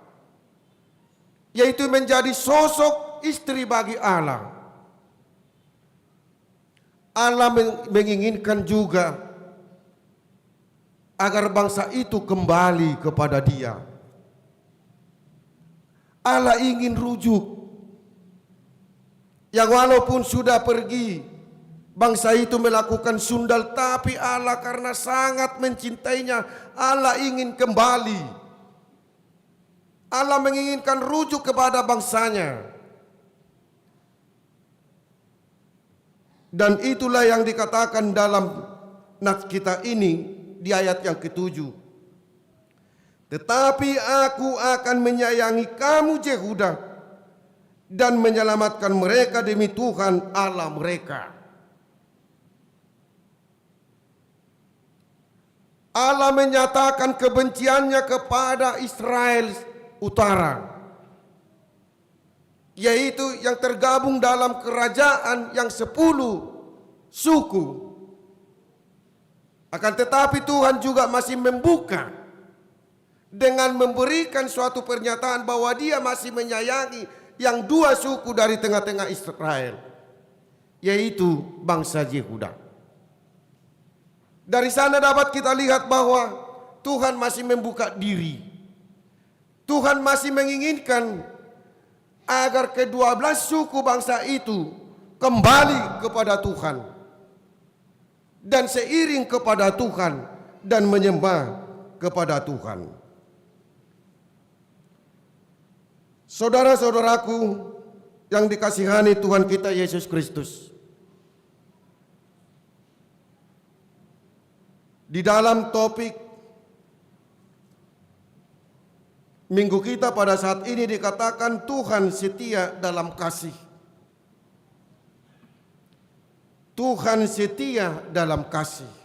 yaitu menjadi sosok istri bagi Allah. Allah menginginkan juga agar bangsa itu kembali kepada Dia. Allah ingin rujuk. Yang walaupun sudah pergi, bangsa itu melakukan sundal, tapi Allah karena sangat mencintainya, Allah ingin kembali. Allah menginginkan rujuk kepada bangsanya. Dan itulah yang dikatakan dalam nats kita ini di ayat yang ke-7. Tetapi aku akan menyayangi kamu Yehuda, dan menyelamatkan mereka demi Tuhan Allah mereka. Allah menyatakan kebenciannya kepada Israel Utara, yaitu yang tergabung dalam kerajaan yang 10 suku. Akan tetapi Tuhan juga masih membuka dengan memberikan suatu pernyataan bahwa Dia masih menyayangi yang 2 suku dari tengah-tengah Israel, yaitu bangsa Yehuda. Dari sana dapat kita lihat bahwa Tuhan masih membuka diri. Tuhan masih menginginkan agar ke-12 suku bangsa itu kembali kepada Tuhan dan seiring kepada Tuhan dan menyembah kepada Tuhan. Saudara-saudaraku yang dikasihani Tuhan kita Yesus Kristus, di dalam topik minggu kita pada saat ini dikatakan Tuhan setia dalam kasih. Tuhan setia dalam kasih.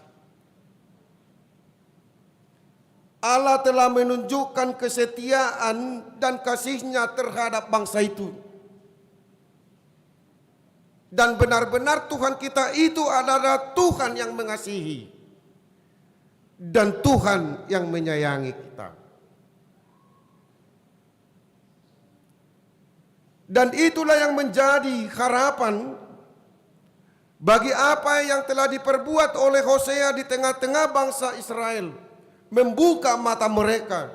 Allah telah menunjukkan kesetiaan dan kasih-Nya terhadap bangsa itu. Dan benar-benar Tuhan kita itu adalah Tuhan yang mengasihi dan Tuhan yang menyayangi kita. Dan itulah yang menjadi harapan bagi apa yang telah diperbuat oleh Hosea di tengah-tengah bangsa Israel. Membuka mata mereka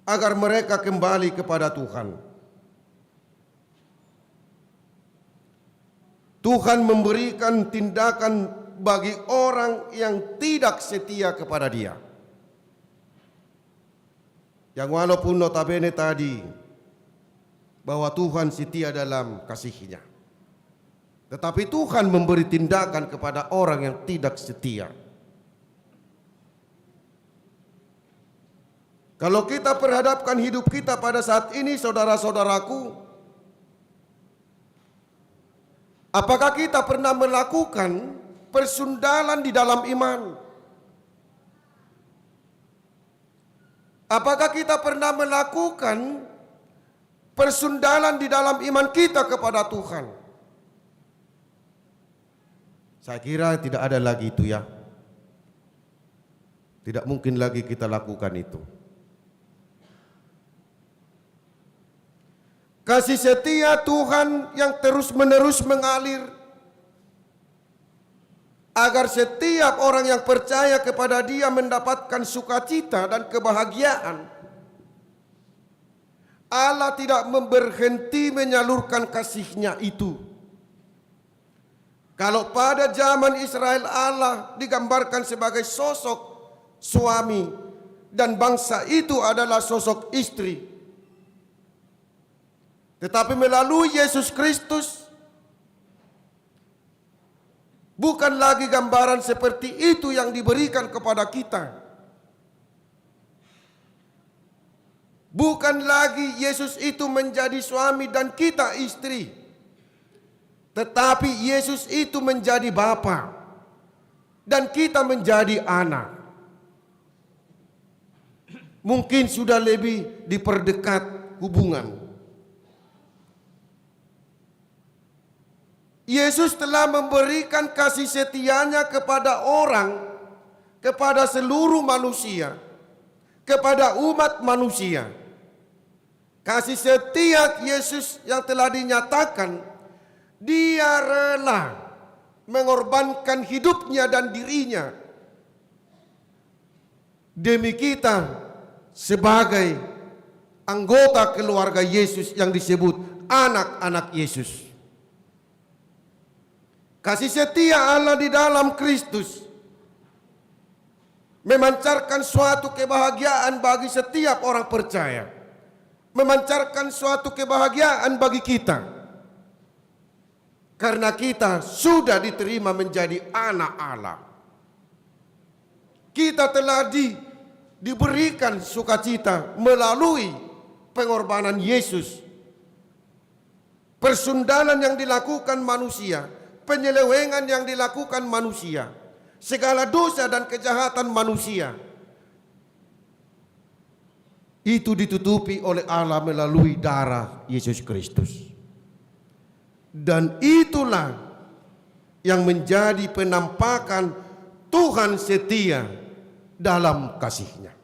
agar mereka kembali kepada Tuhan. Tuhan memberikan tindakan bagi orang yang tidak setia kepada Dia. Yang walaupun notabene tadi bahwa Tuhan setia dalam kasih-Nya, tetapi Tuhan memberi tindakan kepada orang yang tidak setia. Kalau kita perhadapkan hidup kita pada saat ini, saudara-saudaraku, apakah kita pernah melakukan persundalan di dalam iman? Apakah kita pernah melakukan persundalan di dalam iman kita kepada Tuhan? Saya kira tidak ada lagi itu ya. Tidak mungkin lagi kita lakukan itu. Kasih setia Tuhan yang terus-menerus mengalir agar setiap orang yang percaya kepada Dia mendapatkan sukacita dan kebahagiaan. Allah tidak berhenti menyalurkan kasih-Nya itu. Kalau pada zaman Israel Allah digambarkan sebagai sosok suami dan bangsa itu adalah sosok istri. Tetapi melalui Yesus Kristus bukan lagi gambaran seperti itu yang diberikan kepada kita. Bukan lagi Yesus itu menjadi suami dan kita istri. Tetapi Yesus itu menjadi bapa dan kita menjadi anak. Mungkin sudah lebih diperdekat hubungan. Yesus telah memberikan kasih setianya kepada orang, kepada seluruh manusia, kepada umat manusia. Kasih setia Yesus yang telah dinyatakan, Dia rela mengorbankan hidupnya dan dirinya demi kita sebagai anggota keluarga Yesus yang disebut anak-anak Yesus. Kasih setia Allah di dalam Kristus memancarkan suatu kebahagiaan bagi setiap orang percaya. Memancarkan suatu kebahagiaan bagi kita. Karena kita sudah diterima menjadi anak Allah. Kita telah diberikan sukacita melalui pengorbanan Yesus. Persundalan yang dilakukan manusia, penyelewengan yang dilakukan manusia, segala dosa dan kejahatan manusia, itu ditutupi oleh Allah melalui darah Yesus Kristus. Dan itulah yang menjadi penampakan Tuhan setia dalam kasih-Nya.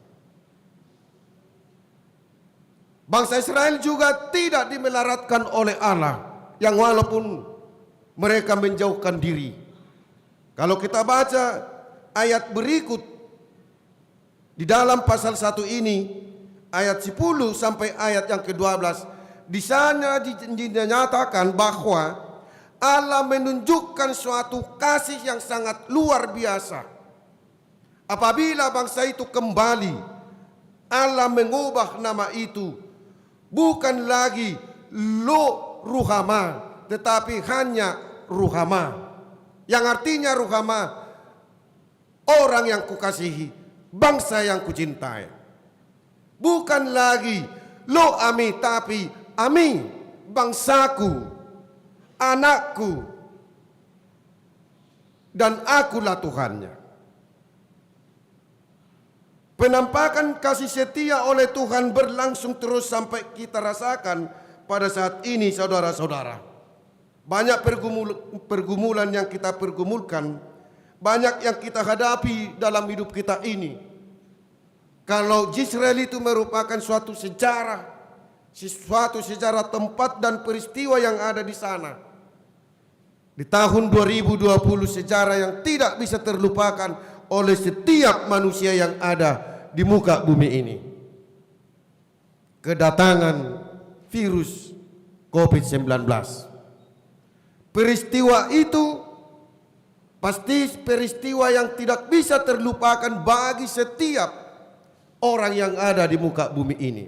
Bangsa Israel juga tidak dimelaratkan oleh Allah, yang walaupun mereka menjauhkan diri. Kalau kita baca ayat berikut di dalam pasal 1 ini, ayat 10 sampai ayat yang ke-12, di sana dinyatakan bahwa Allah menunjukkan suatu kasih yang sangat luar biasa. Apabila bangsa itu kembali, Allah mengubah nama itu bukan lagi Lo Ruhama, tetapi hanya Ruhama, yang artinya Ruhama, orang yang kukasihi, bangsa yang kucintai. Bukan lagi Lo Ami, tapi Ami, bangsaku, anakku, dan akulah Tuhannya. Penampakan kasih setia oleh Tuhan berlangsung terus sampai kita rasakan pada saat ini, saudara-saudara. Banyak pergumulan yang kita pergumulkan, banyak yang kita hadapi dalam hidup kita ini. Kalau Israel itu merupakan suatu sejarah tempat dan peristiwa yang ada di sana. Di tahun 2020, sejarah yang tidak bisa terlupakan oleh setiap manusia yang ada di muka bumi ini. Kedatangan virus COVID-19. Peristiwa itu pasti peristiwa yang tidak bisa terlupakan bagi setiap orang yang ada di muka bumi ini.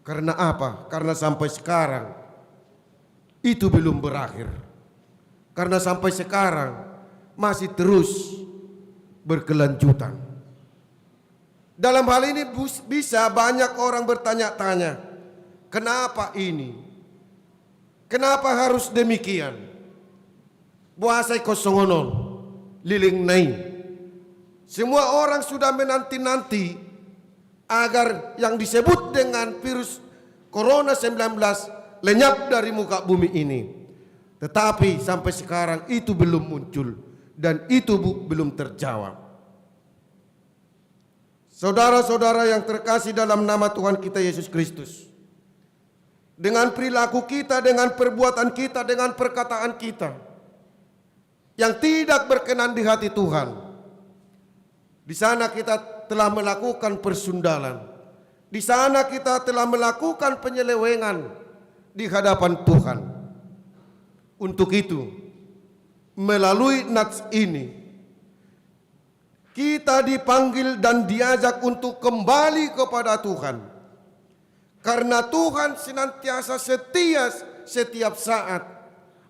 Karena apa? Karena sampai sekarang itu belum berakhir. Karena sampai sekarang masih terus berkelanjutan. Dalam hal ini bisa banyak orang bertanya-tanya, kenapa ini? Kenapa harus demikian? Buasai kosongonon, liling nain. Semua orang sudah menanti-nanti agar yang disebut dengan virus Corona 19 lenyap dari muka bumi ini. Tetapi sampai sekarang itu belum muncul dan itu belum terjawab. Saudara-saudara yang terkasih dalam nama Tuhan kita Yesus Kristus, dengan perilaku kita, dengan perbuatan kita, dengan perkataan kita yang tidak berkenan di hati Tuhan, di sana kita telah melakukan persundalan, di sana kita telah melakukan penyelewengan di hadapan Tuhan. Untuk itu, melalui nats ini, kita dipanggil dan diajak untuk kembali kepada Tuhan. Karena Tuhan senantiasa setia setiap saat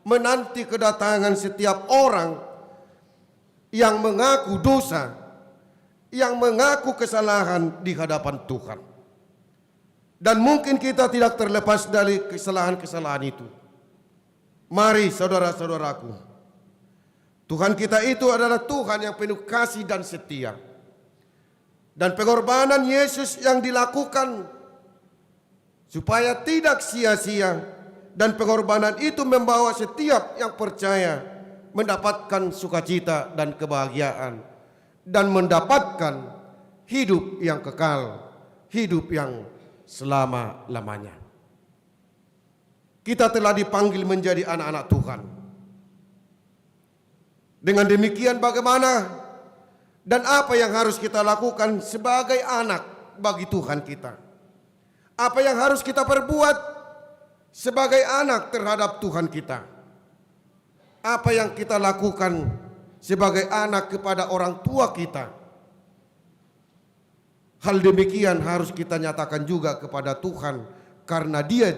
menanti kedatangan setiap orang yang mengaku dosa, yang mengaku kesalahan di hadapan Tuhan. Dan mungkin kita tidak terlepas dari kesalahan-kesalahan itu. Mari saudara-saudaraku, Tuhan kita itu adalah Tuhan yang penuh kasih dan setia. Dan pengorbanan Yesus yang dilakukan supaya tidak sia-sia, dan pengorbanan itu membawa setiap yang percaya mendapatkan sukacita dan kebahagiaan, dan mendapatkan hidup yang kekal, hidup yang selama-lamanya. Kita telah dipanggil menjadi anak-anak Tuhan. Dengan demikian bagaimana dan apa yang harus kita lakukan sebagai anak bagi Tuhan kita? Apa yang harus kita perbuat sebagai anak terhadap Tuhan kita? Apa yang kita lakukan sebagai anak kepada orang tua kita? Hal demikian harus kita nyatakan juga kepada Tuhan, karena Dia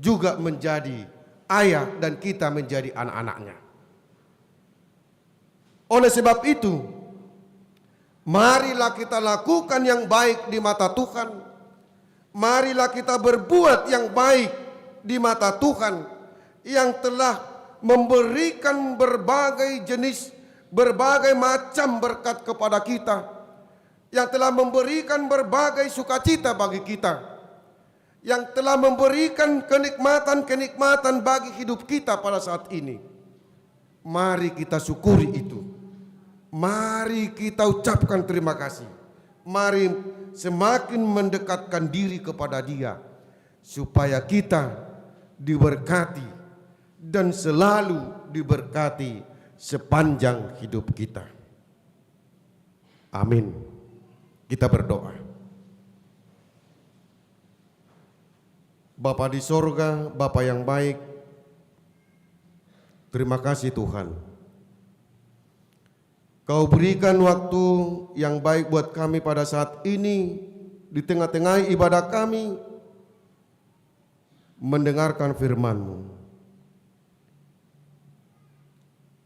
juga menjadi ayah dan kita menjadi anak-anaknya. Oleh sebab itu, marilah kita lakukan yang baik di mata Tuhan. Marilah kita berbuat yang baik di mata Tuhan yang telah memberikan berbagai jenis, berbagai macam berkat kepada kita, yang telah memberikan berbagai sukacita bagi kita, yang telah memberikan kenikmatan-kenikmatan bagi hidup kita pada saat ini. Mari kita syukuri itu. Mari kita ucapkan terima kasih. Mari semakin mendekatkan diri kepada Dia, supaya kita diberkati dan selalu diberkati sepanjang hidup kita. Amin. Kita berdoa. Bapa di sorga, Bapa yang baik, terima kasih Tuhan. Kau berikan waktu yang baik buat kami pada saat ini, di tengah-tengah ibadah kami, mendengarkan firman-Mu.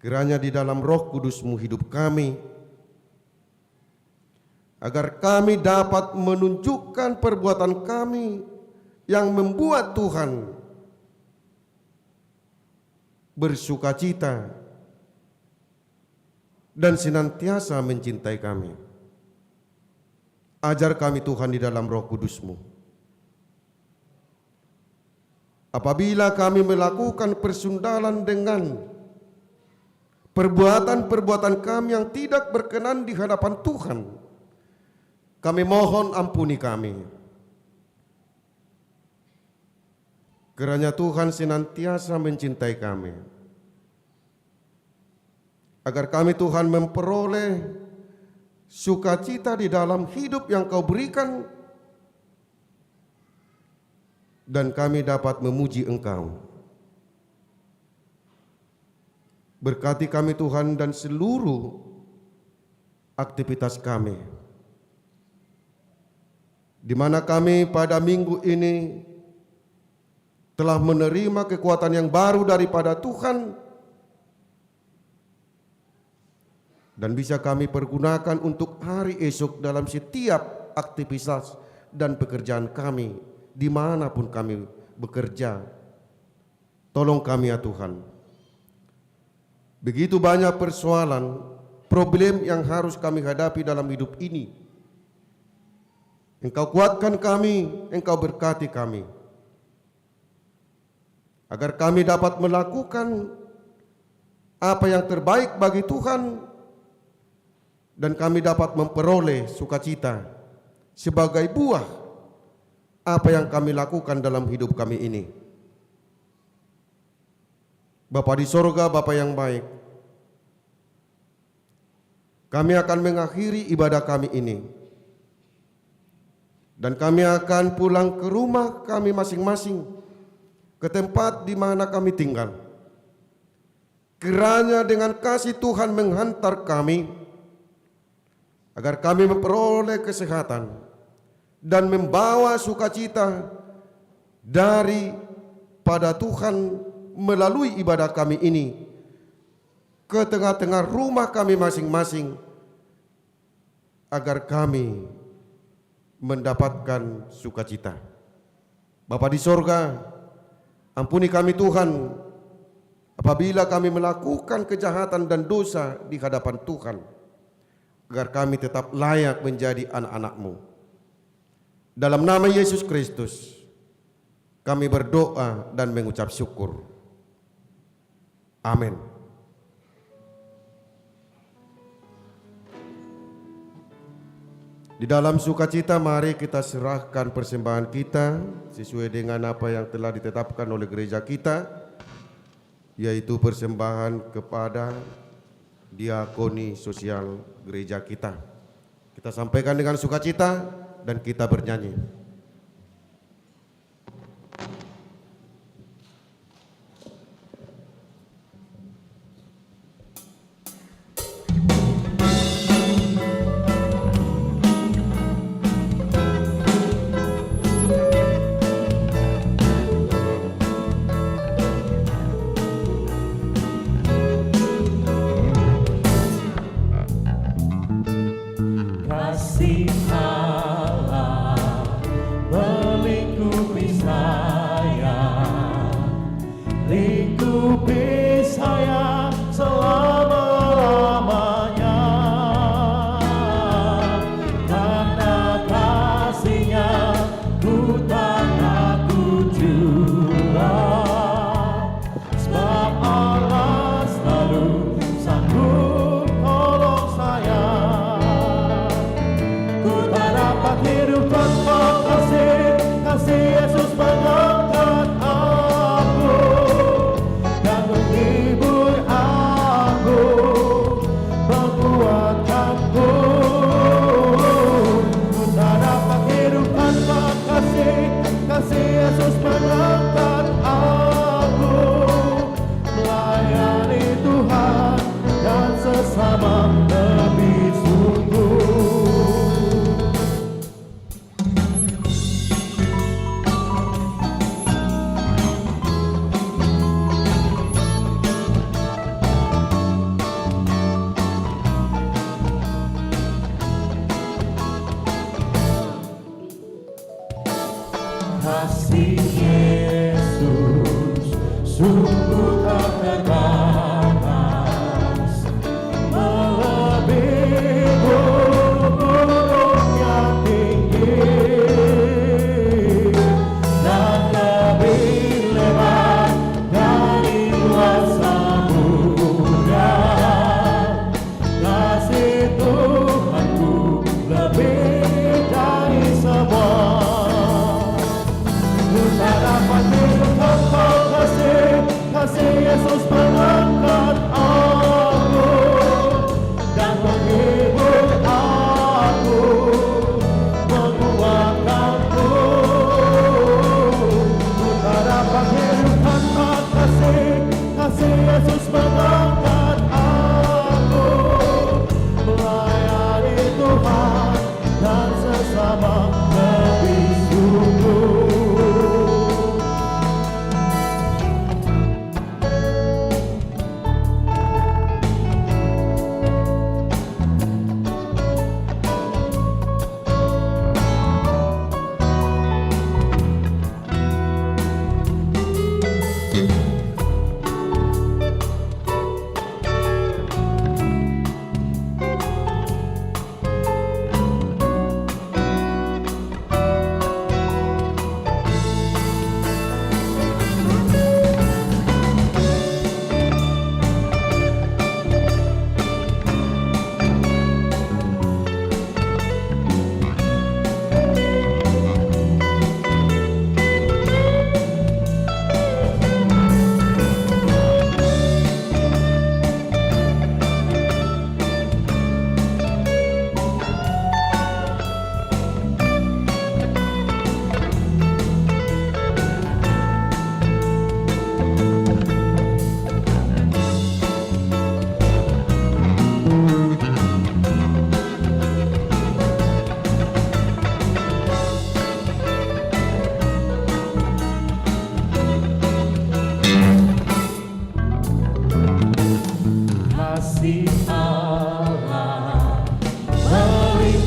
Kiranya di dalam Roh Kudus-Mu hidup kami, agar kami dapat menunjukkan perbuatan kami yang membuat Tuhan bersukacita dan senantiasa mencintai kami. Ajar kami Tuhan di dalam Roh Kudus-Mu. Apabila kami melakukan persundalan dengan perbuatan-perbuatan kami yang tidak berkenan di hadapan Tuhan, kami mohon ampuni kami. Kiranya Tuhan senantiasa mencintai kami, agar kami Tuhan memperoleh sukacita di dalam hidup yang Kau berikan, dan kami dapat memuji Engkau. Berkati kami Tuhan dan seluruh aktivitas kami, di mana kami pada minggu ini telah menerima kekuatan yang baru daripada Tuhan, dan bisa kami pergunakan untuk hari esok dalam setiap aktivitas dan pekerjaan kami, dimanapun kami bekerja. Tolong kami ya Tuhan. Begitu banyak persoalan, problem yang harus kami hadapi dalam hidup ini. Engkau kuatkan kami, Engkau berkati kami, agar kami dapat melakukan apa yang terbaik bagi Tuhan, dan kami dapat memperoleh sukacita sebagai buah apa yang kami lakukan dalam hidup kami ini. Bapa di sorga, Bapa yang baik, kami akan mengakhiri ibadah kami ini, dan kami akan pulang ke rumah kami masing-masing, ke tempat di mana kami tinggal. Kiranya dengan kasih Tuhan menghantar kami, agar kami memperoleh kesehatan dan membawa sukacita daripada Tuhan melalui ibadah kami ini ke tengah-tengah rumah kami masing-masing, agar kami mendapatkan sukacita. Bapa di sorga, ampuni kami Tuhan apabila kami melakukan kejahatan dan dosa di hadapan Tuhan, agar kami tetap layak menjadi anak-anak-Mu. Dalam nama Yesus Kristus kami berdoa dan mengucap syukur. Amin. Di dalam sukacita mari kita serahkan persembahan kita sesuai dengan apa yang telah ditetapkan oleh gereja kita, yaitu persembahan kepada diakoni sosial gereja kita. Kita sampaikan dengan sukacita dan kita bernyanyi. Kasih Allah melingkupi saya, lingkupi saya selama-lamanya. Karena kasih-Nya ku tak takut jua, sebab Allah selalu sanggup tolong saya. Hidup tanpa kasih, kasih Yesus mengangkat aku dan menghibur aku, menguatkanku. Ku tak dapat hidup tanpa kasih, kasih Yesus mengangkat aku, melayani Tuhan dan sesama lebih sungguh. Kasih Yesus sungguh tak terbatas, melebihi gunung yang tinggi dan lebih lebar dari luas samudra. Kasih Tuhanku lebih dari semua.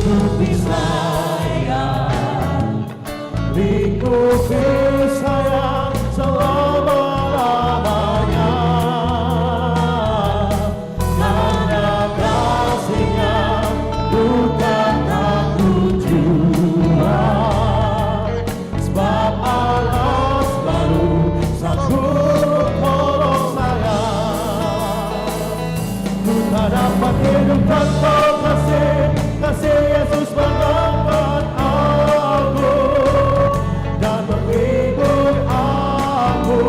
lingkupi sayang, lingkupi sayang selama-lamanya. Karena kasih-Nya bukan aku jua, sebab Allah selalu sanggup tolong saya. Ku tak dapat hidup tanpa kasih Yesus mengangkat aku dan menghibur aku,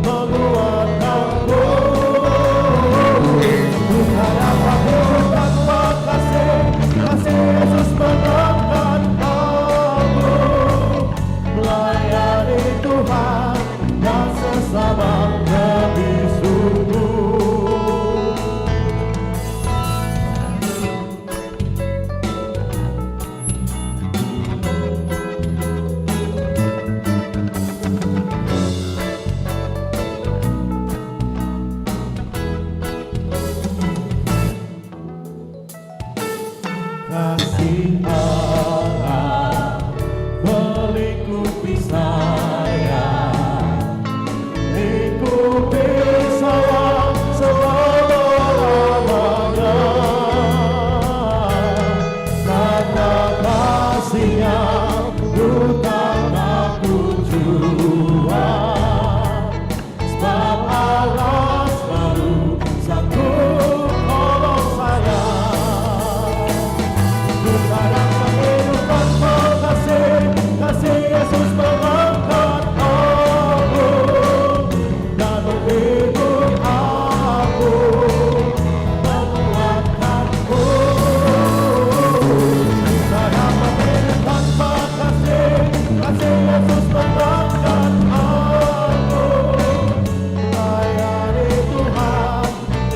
menguatkanku. Ku tak dapat hidup tanpa kasih Yesus mengangkat aku, melayani Tuhan dan sesama lebih sungguh. Kasih Allah melingkupi saya, lingkupi saya selama-lamanya. Karena kasih-Nya bukan aku jua, sebab Allah selalu sanggup tolong saya. Kasih Yesus mengangkat aku dan menghibur aku, menguatkanku. Tak dapat hidup tanpa kasih Yesus mengangkat aku, melayani Tuhan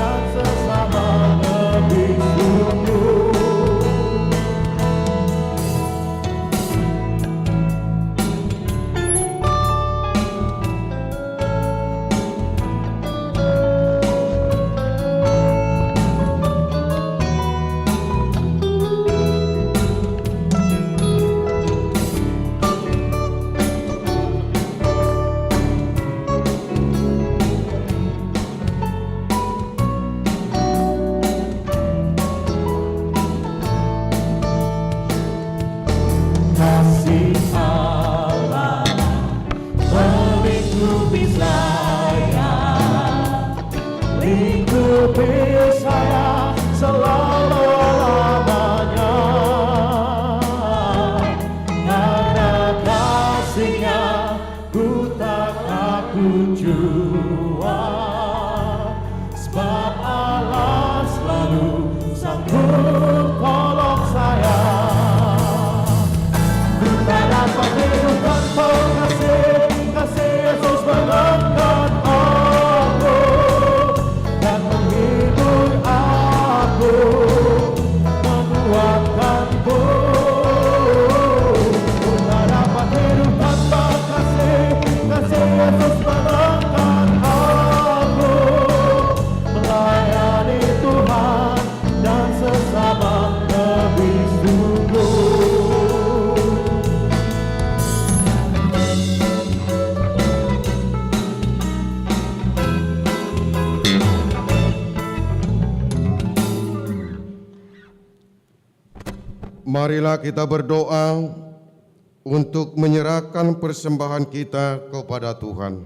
dan sesama lebih sungguh. Kasih Allah melingkupi saya, lingkupi saya selama-lamanya. Karena kasih-Nya ku tak aku jua, sebab Allah selalu sanggup tolong saya. Tak dapat hidup tanpa kasih Yesus mengangkat aku dan menghibur aku, menguatkanku. Ku tak dapat hidup tanpa kasih Yesus mengangkat aku, melayani Tuhan dan sesama lebih sungguh. Marilah kita berdoa untuk menyerahkan persembahan kita kepada Tuhan.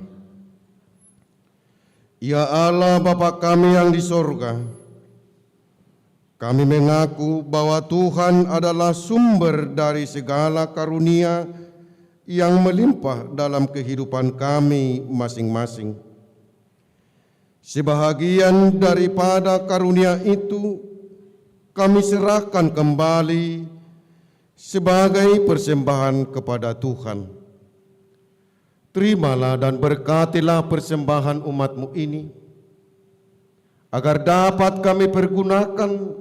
Ya Allah Bapa kami yang di sorga, kami mengaku bahwa Tuhan adalah sumber dari segala karunia yang melimpah dalam kehidupan kami masing-masing. Sebahagian daripada karunia itu kami serahkan kembali sebagai persembahan kepada Tuhan. Terimalah dan berkatilah persembahan umat-Mu ini, agar dapat kami pergunakan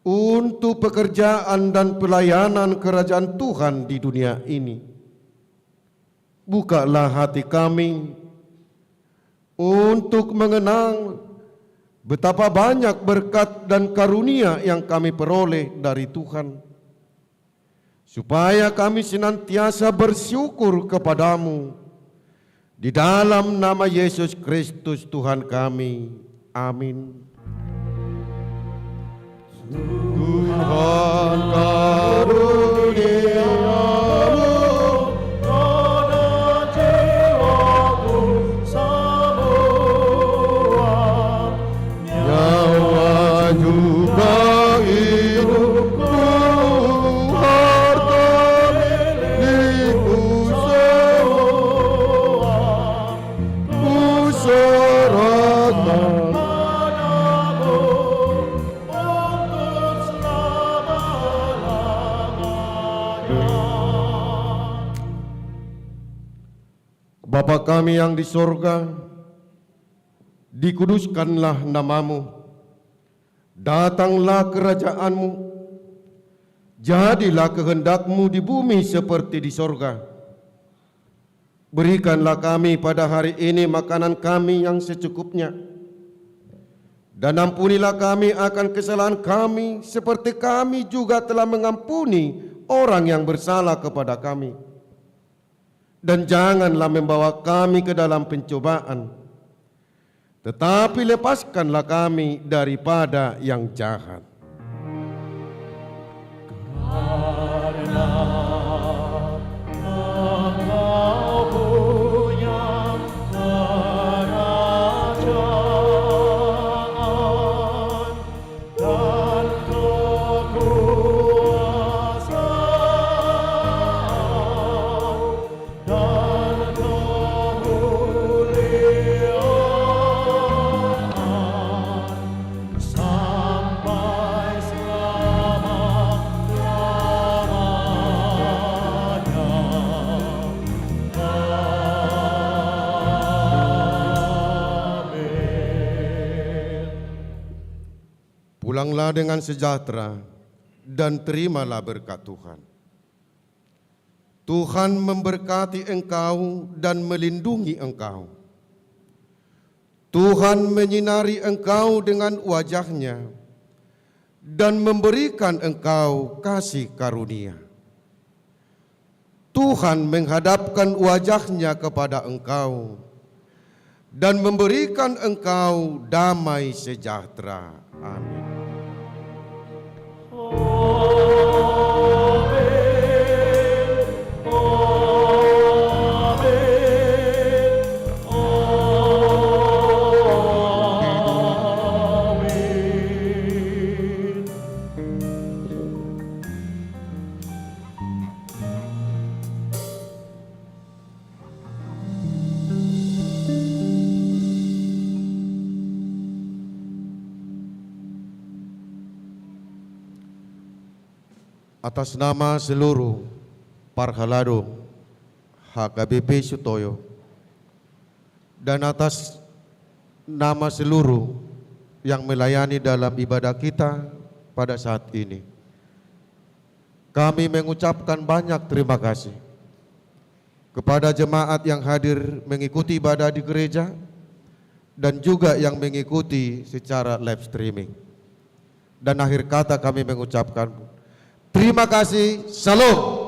untuk pekerjaan dan pelayanan kerajaan Tuhan di dunia ini. Bukalah hati kami untuk mengenal betapa banyak berkat dan karunia yang kami peroleh dari Tuhan, supaya kami senantiasa bersyukur kepadamu di dalam nama Yesus Kristus Tuhan kami. Amin. Tuhan karuniamu pada jiwaku semua, nyawa juga hidupku, harta milikku semua, ku serahkan padamu untuk selama-lamanya. Bapa kami yang di sorga, dikuduskanlah namamu, datanglah kerajaanmu, jadilah kehendakmu di bumi seperti di sorga. Berikanlah kami pada hari ini makanan kami yang secukupnya, dan ampunilah kami akan kesalahan kami seperti kami juga telah mengampuni orang yang bersalah kepada kami. Dan janganlah membawa kami ke dalam pencobaan, tetapi lepaskanlah kami daripada yang jahat. Karena Engkau punya kerajaan dan kekuasaan dan kemuliaan sampai Pulanglah dengan sejahtera dan terimalah berkat Tuhan. Tuhan memberkati engkau dan melindungi engkau. Tuhan menyinari engkau dengan wajah-Nya dan memberikan engkau kasih karunia. Tuhan menghadapkan wajah-Nya kepada engkau dan memberikan engkau damai sejahtera. Amin. Atas nama seluruh Parhalado HKBP Sutoyo dan atas nama seluruh yang melayani dalam ibadah kita pada saat ini, kami mengucapkan banyak terima kasih kepada jemaat yang hadir mengikuti ibadah di gereja dan juga yang mengikuti secara live streaming. Dan akhir kata kami mengucapkan terima kasih, salam.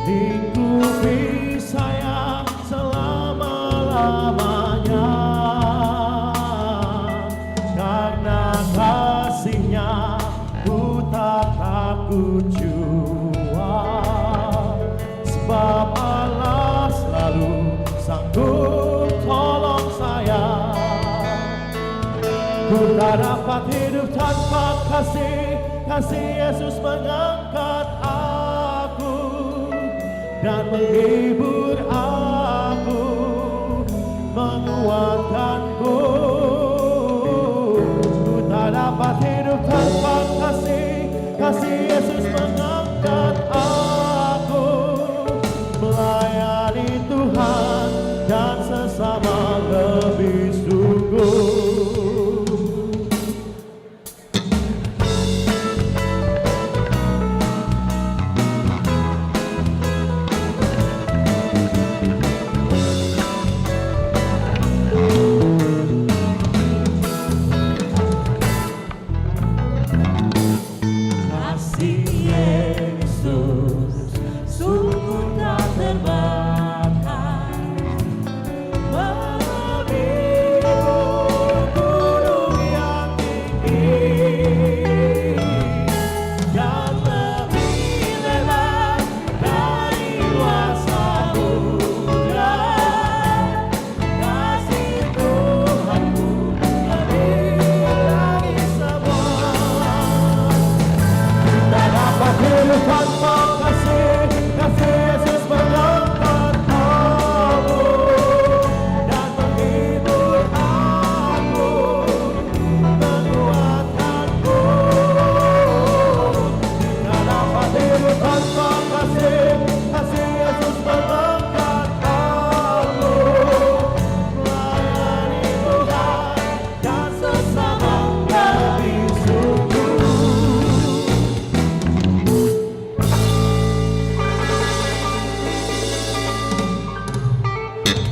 lingkupi saya selama-lamanya. Karena kasih-Nya ku tak takut jua, sebab Allah selalu sanggup tolong saya. Ku tak dapat hidup tanpa kasih Yesus mengangkat aku dan menghibur aku, menguatkan